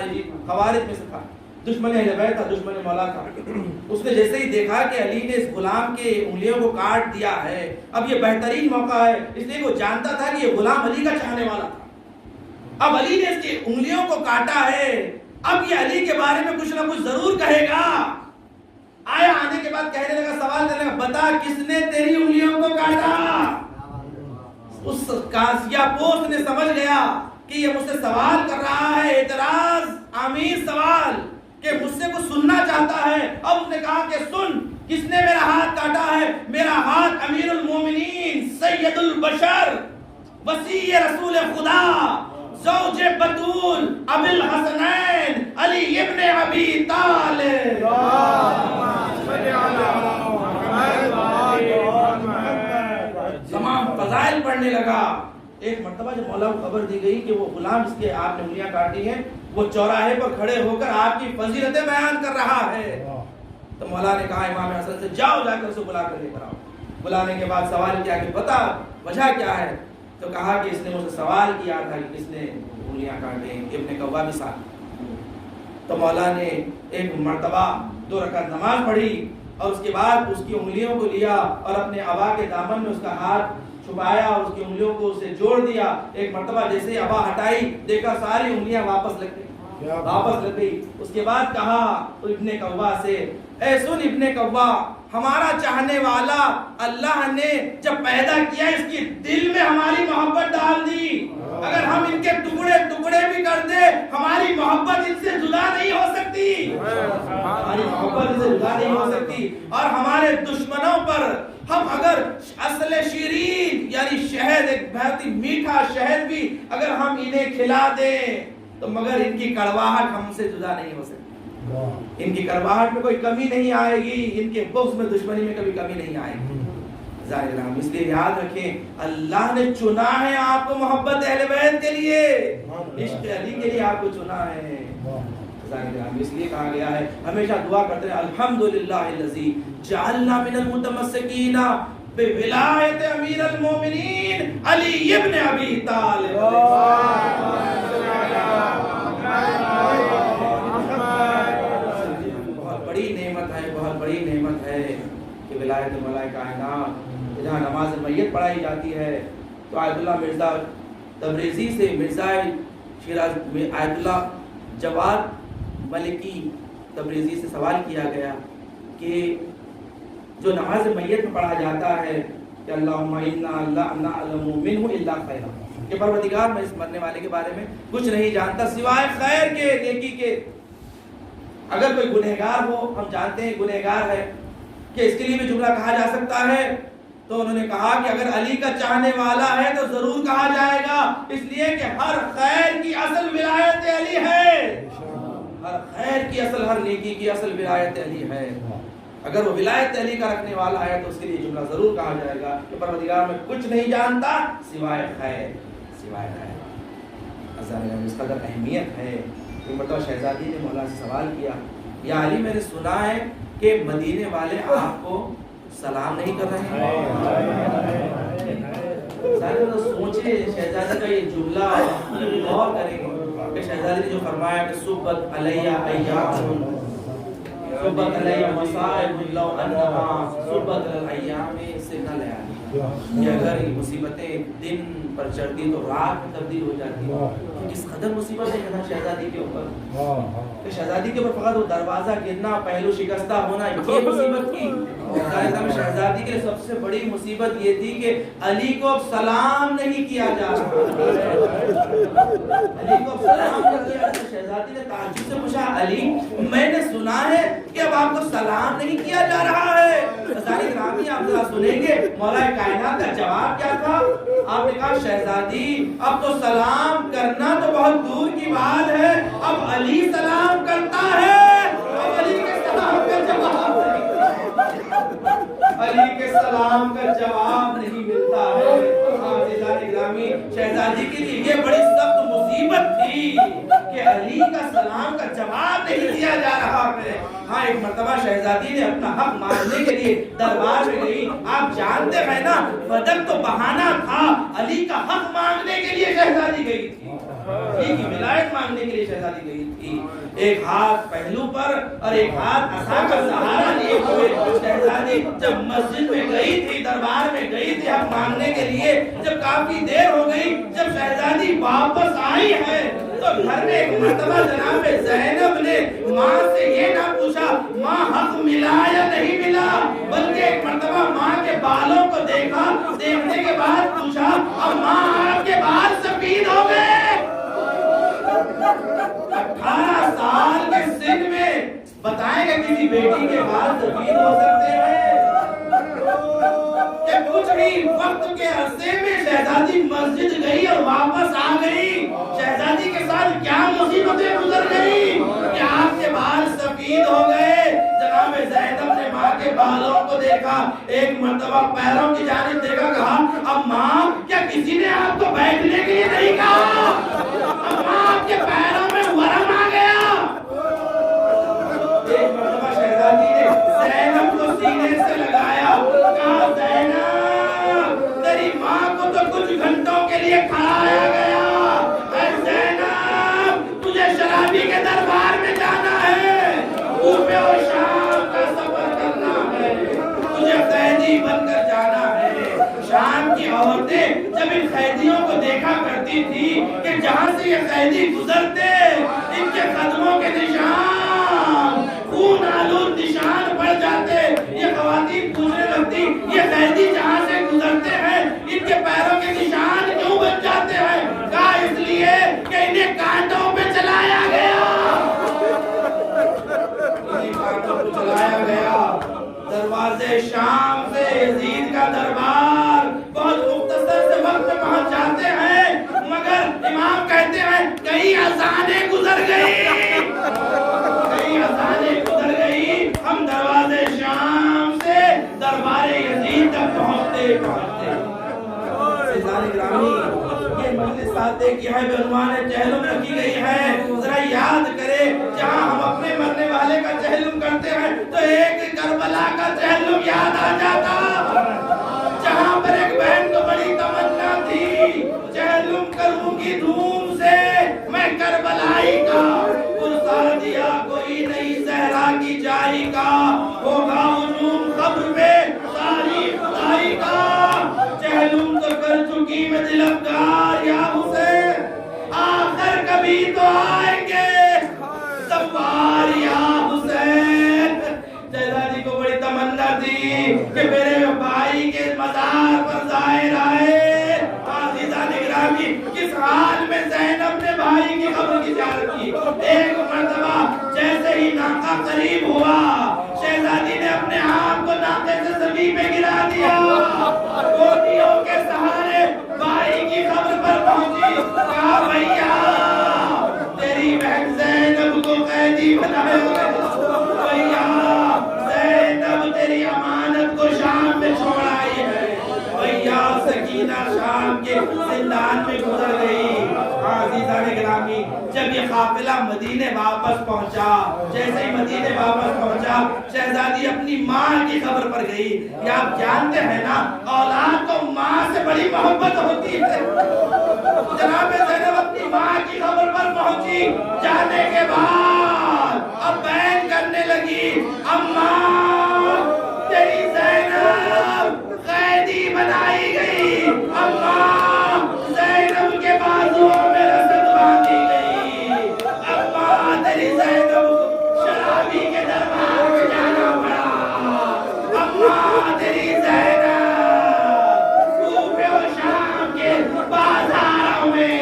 دشمن اہل بیت تھا، دشمن مولا تھا. اس نے جیسے ہی دیکھا کہ علی نے اس غلام کے انگلیوں کو کاٹ دیا ہے، اب یہ بہترین موقع ہے، اس لیے وہ جانتا تھا کہ یہ غلام علی کا چاہنے والا تھا. اب علی نے اس کی انگلیوں کو کاٹا ہے، اب یہ علی کے بارے میں کچھ نہ کچھ ضرور کہے گا. آیا آنے کے بعد کہنے لگا، سوال کرنے لگا، بتا کس نے تیری انگلیوں کو کاٹا؟ اس کاسیا پوست نے سمجھ گیا کہ یہ مجھ سے سوال کر رہا ہے، اعتراض آمیز سوال کہ مجھ سے کچھ سننا چاہتا ہے. اب اس نے کہا کہ سن، کس نے میرا ہاتھ کاٹا ہے؟ میرا ہاتھ امیر المومنین، سید البشر، وصی رسول خدا، زوج بطول، ابی الحسنین، علی ابن ابی طالب. تمام فضائل پڑھنے لگا. ایک مرتبہ جب مولا کو خبر دی گئی کہ وہ غلام جس کے آپ نے انگلیاں کاٹی ہیں وہ چوراہے پر کھڑے ہو کر آپ کی فضیلتیں بیان کر رہا ہے، تو مولا نے کہا امام حسن سے جاؤ جا کر اسے بلا کر لے کر آؤ. بلانے کے بعد سوال کیا کہ بتا وجہ کیا ہے؟ تو کہا کہ اس نے مجھ سے سوال کیا تھا کہ کس نے انگلیاں کاٹیں. ابن قوا بھی ساتھ. تو مولا نے ایک مرتبہ 2 رکعت نماز پڑھی اور اس کے بعد اس کی انگلیوں کو لیا اور اپنے ابا کے دامن میں اس کا ہاتھ چھپایا اور اس کی انگلیوں کو اسے جوڑ دیا. ایک مرتبہ جیسے ابا ہٹائی دیکھا ساری انگلیاں واپس لگ گئی. اس کے بعد کہا ابن قوا سے، اے سن ابن قوا، ہمارا چاہنے والا اللہ نے جب پیدا کیا اس کی دل میں ہماری محبت ڈال دی. اگر ہم ان کے ٹکڑے ٹکڑے بھی کر دے ہماری محبت ان سے جدا نہیں ہو سکتی، ہماری محبت ان سے جدا نہیں ہو سکتی. اور ہمارے دشمنوں پر ہم اگر اصل شیرین یعنی شہد، ایک بہت ہی میٹھا شہد بھی اگر ہم انہیں کھلا دیں تو مگر ان کی کڑواہٹ ہم سے جدا نہیں ہو سکتی. ان کی کڑواہٹ میں کوئی کمی نہیں آئے گی، ان کے بغض میں، دشمنی میں کبھی کمی نہیں آئے گی. اس لیے یاد رکھیں اللہ نے چنا ہے آپ کو محبت اہل بیت کے لیے، عشق علی کے لیے آپ کو چنا ہے. اس لیے کہا گیا ہے ہمیشہ دعا کرتے ہیں الحمدللہ الذی جعلنا من المتمسکین بولایت امیر المومنین علی ابن ابی طالب. بہت بڑی نعمت ہے کہ ولایت مولا کائنات جہاں نماز میت پڑھائی جاتی ہے. تو آیت اللہ مرزا تبریزی سے، مرزا شیراز آیت اللہ جواد ملکی تبریزی سے سوال کیا گیا کہ جو نماز میت میں پڑھا جاتا ہے کہ اللہم انا لا نعلم منہ الا خیرا، کہ پروردگار میں اس مرنے والے کے بارے میں کچھ نہیں جانتا سوائے خیر کے، نیکی کے. اگر کوئی گنہگار ہو، ہم جانتے ہیں گنہگار ہے، کہ اس کے لیے بھی جملہ کہا جا سکتا ہے. تو انہوں نے کہا کہ اگر علی کا چاہنے والا ہے تو ضرور کہا جائے گا، اس لیے کہ ہر خیر کی اصل ولایت علی ہے. ہر خیر کی اصل، ہر نیکی کی اصل ولایت علی ہے. اگر وہ ولایت علی کا رکھنے والا ہے تو اس کے لیے جملہ ضرور کہا جائے گا کہ پروردگار میں کچھ نہیں جانتا سوائے خیر. اس قدر اہمیت ہے. ایک مرتبہ شہزادی نے مولا سے سوال کیا، یا علی میں نے سنا ہے کہ مدینے والے آپ کو سلام نہیں کر رہے ہیں. سوچے شہزادی کا یہ جملہ غور کریں گے کہ شہزادی نے جو فرمایا کہ صبت علیہ ایام، صبت علیہ مصائب لو انہا صبت الایام سے نہ لیا، کہ اگر یہ مصیبتیں دن پر چڑھتی تو رات میں تبدیل ہو جاتی. اس قدر مصیبت ہے شہزادی کے اوپر، کہ شہزادی کے اوپر فقط وہ دروازہ گرنا، پہلو شکستہ ہونا یہ مصیبت تھی. شہزادی کے سب سے بڑی مصیبت یہ تھی کہ علی کو اب سلام نہیں کیا جا رہا. علی کو اب سلام نہیں کیا. شہزادی نے تعجب سے پوچھا، علی میں نے سنا ہے کہ جب آپ کو سلام نہیں کیا جا رہا ہے؟ عزیزان گرامی آپ ذرا سنیں گے مولا کائنات کا جواب کیا تھا؟ آپ نے کہا شہزادی اب تو سلام کرنا تو بہت دور کی بات ہے، اب علی سلام کرتا ہے، اب علی کے سلام کا جواب علی کے سلام کا جواب نہیں ملتا ہے۔ عزیزان گرامی شہزادی کے لیے یہ بڑی سخت مصیبت تھی کہ علی کا سلام کا جواب نہیں دیا جا رہا ہے۔ ہاں ایک مرتبہ شہزادی نے اپنا حق ماننے کے لیے دربار میں گئی۔ آپ جانتے ہیں نا بدر تو بہانہ تھا، علی کا حق مانگنے کے لیے شہزادی گئی تھی، علی کی ولایت مانگنے کے لیے شہزادی گئی تھی۔ ایک ہاتھ پہلو پر اور ایک ہاتھ عصا کا سہارا لیے ہوئے شہزادی جب مسجد میں گئی تھی، دربار میں گئی تھی حق مانگنے کے لیے، جب کافی دیر ہو گئی، جب شہزادی واپس آئی ہے تو گھر میں ایک مرتبہ جناب زینب نے ماں سے یہ نہ پوچھا ماں حق ملا یا نہیں ملا، بلکہ ایک مرتبہ ماں کے بالوں کو دیکھا، دیکھنے کے بعد پوچھا اب ماں آپ کے بال سفید ہو گئے؟ 18 سال کے سن میں بتائیں کہ کسی بیٹی کے بال سفید ہو سکتے ہیں؟ کہ کچھ بھی وقت کے عرصے میں شہزادی مسجد گئی اور واپس آ گئی، شہزادی کے ساتھ کیا مصیبتیں گزر گئی کہ آپ کے بال سفید ہو گئے؟ جناب زینب نے ماں کے بالوں کو دیکھا، ایک مرتبہ پیروں کی جانب دیکھا، کہا اب ماں کیا کسی نے آپ کو بیٹھنے کے لیے نہیں کہا؟ اب ماں آپ کے پیروں میں ورم آ گیا۔ ایک مرتبہ شہزادی نے زینب کو سینے سے لگایا، کہا زینب تیری ماں کو تو کچھ گھنٹوں کے لیے کھڑایا گیا، اے زینب تجھے شرابی کے دربار میں جانا ہے، کوفے اور شام کا سفر کرنا ہے، تجھے قیدی بن کر جانا ہے۔ شام کی عورتیں جب ان قیدیوں کو دیکھا کرتی تھی کہ جہاں سے یہ قیدی گزرتے ان کے قدموں کے نشان خون آلود نشان پڑ جاتے، یہ خواتین پوچھنے لگتی یہ قیدی جہاں سے گزرتے ہیں ان کے پیروں کے نشان کیوں بن جاتے ہیں؟ کہا اس لیے کہ انہیں کانٹوں پہ چلایا گیا، انہیں کانٹوں پہ چلایا گیا۔ دروازے شام سے یزید کا دربار بہت مختصر سے وقت میں پہنچ جاتے ہیں، مگر امام کہتے ہیں کئی اذانیں گزر گئی، کئی اذانیں گزر گئی، ہم دروازے شام سے دربار یزید تک پہنچتے پہنچتے۔ عزیزان گرامی یہ مجلس ساتھ کی ہے بعنوان چہلم رکھی گئی ہے، ذرا یاد کرے جہاں ہم اپنے مرنے والے کا چہلم کرتے ہیں تو ایک کربلا کا چہلم یاد آ جاتا، جہاں پر ایک بہن کو بڑی تمنا تھی چہلم کروں گی دھوم سے میں کربلائی کا، پرسا دیا کوئی نہیں زہرا کی جائی کا، ہوگا ہجوم قبر میں ساری خدائی کا، چہلم تو کر چکی میں دلفگار یا حسین، آخر کبھی تو آئیں گے سوار یا حسین۔ شہزادی کو بڑی تمنا تھی کہ میرے بھائی کے مزار پر ظاہر آئے۔ عزیزان گرامی کس حال میں زینب نے بھائی کی قبر کی زیارت کی، ایک مرتبہ جیسے ہی ناقہ قریب ہوا شہزادی نے اپنے آپ کو ناقے سے زمین میں گرا دیا، گوٹیوں کے سہارے بھائی کی قبر پر پہنچی، کہا بھیا تیری بہن زینب کو قیدی بنائے ہوئے، بھیا زینب تیری امانت کو شام میں چھوڑ آئی ہے، بھیا سکینہ شام کے زندان میں گزر گئی۔ عزیزان گرامی جب یہ قافلہ مدینے واپس پہنچا، جیسے ہی مدینے واپس پہنچا شہزادی اپنی ماں کی قبر پر گئی۔ یہ آپ جانتے ہیں نا اولاد کو ماں سے بڑی محبت ہوتی ہے، جناب زینب اپنی ماں کی قبر پر پہنچی، جانے کے بعد اب بیان کرنے لگی اماں تیری زینب قیدی بنائی گئی، اماں زینب کے بازوؤں میں رسد باندھی گئی، اماں تیری زینب شرابی کے دربار میں جانا پڑا، اماں تیری زینب کوفے و شام کے بازاروں میں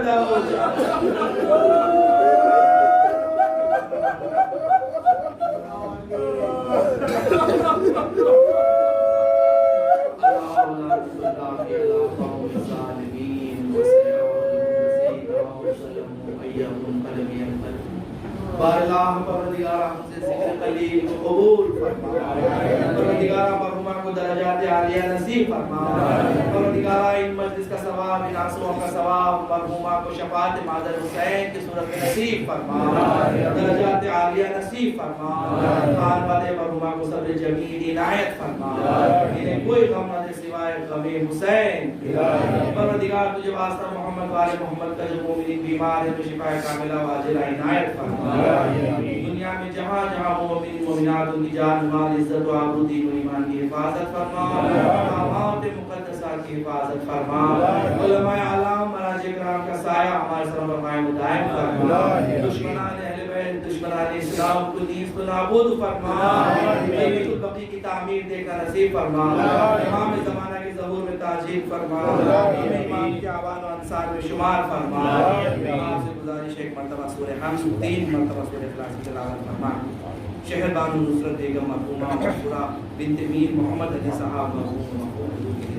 زندہ ہو بارلاہ پروردگارہ ہم سے ذکر قلیل کو قبول فرما پروردگارہ مرحومہ کو درجات عالیہ نصیب فرما پروردگارہ ان مجلس کا ثواب ان آنسوؤں کا ثواب مرحومہ کو شفاعت مادر حسین کی صورت میں نصیب فرما درجات عالیہ نصیب فرما خان والے مرحومہ کو صبر جمیل عنایت فرما انہیں کوئی غم نہ دے سوائے غم حسین پروردگار تجھے واسطہ محمد والے محمد کا جو مومنین بیمار ہے تو شفا کاملہ واجلہ عنایت فرما دنیا میں جہاں جہاں مومن مومنات ان کی جان مال عزت و آبرو دین و ایمان کی حفاظت فرما مقامات مقدسات کی حفاظت فرما علماء اعلام مراجع کرام کا سایہ ہمارے سر پر قائم و دائم فرما دشمنان اہل بیت دشمنان اسلام کو نیز کو نابود فرما بیت البقیع کی تعمیر دے کر نصیب فرما امام زمانہ کے ظہور میں تاجیل فرما امام کے آوان و انصار میں شمار فرما امام سے گزارش ایک مرتبہ سورہ حمد 3 مرتبہ سورہ اخلاص کی تلاوت فرما شہر بانو نصرت بیگم مرحومہ مشہورہ بنت میر محمد علی صاحب مرحوم کے لیے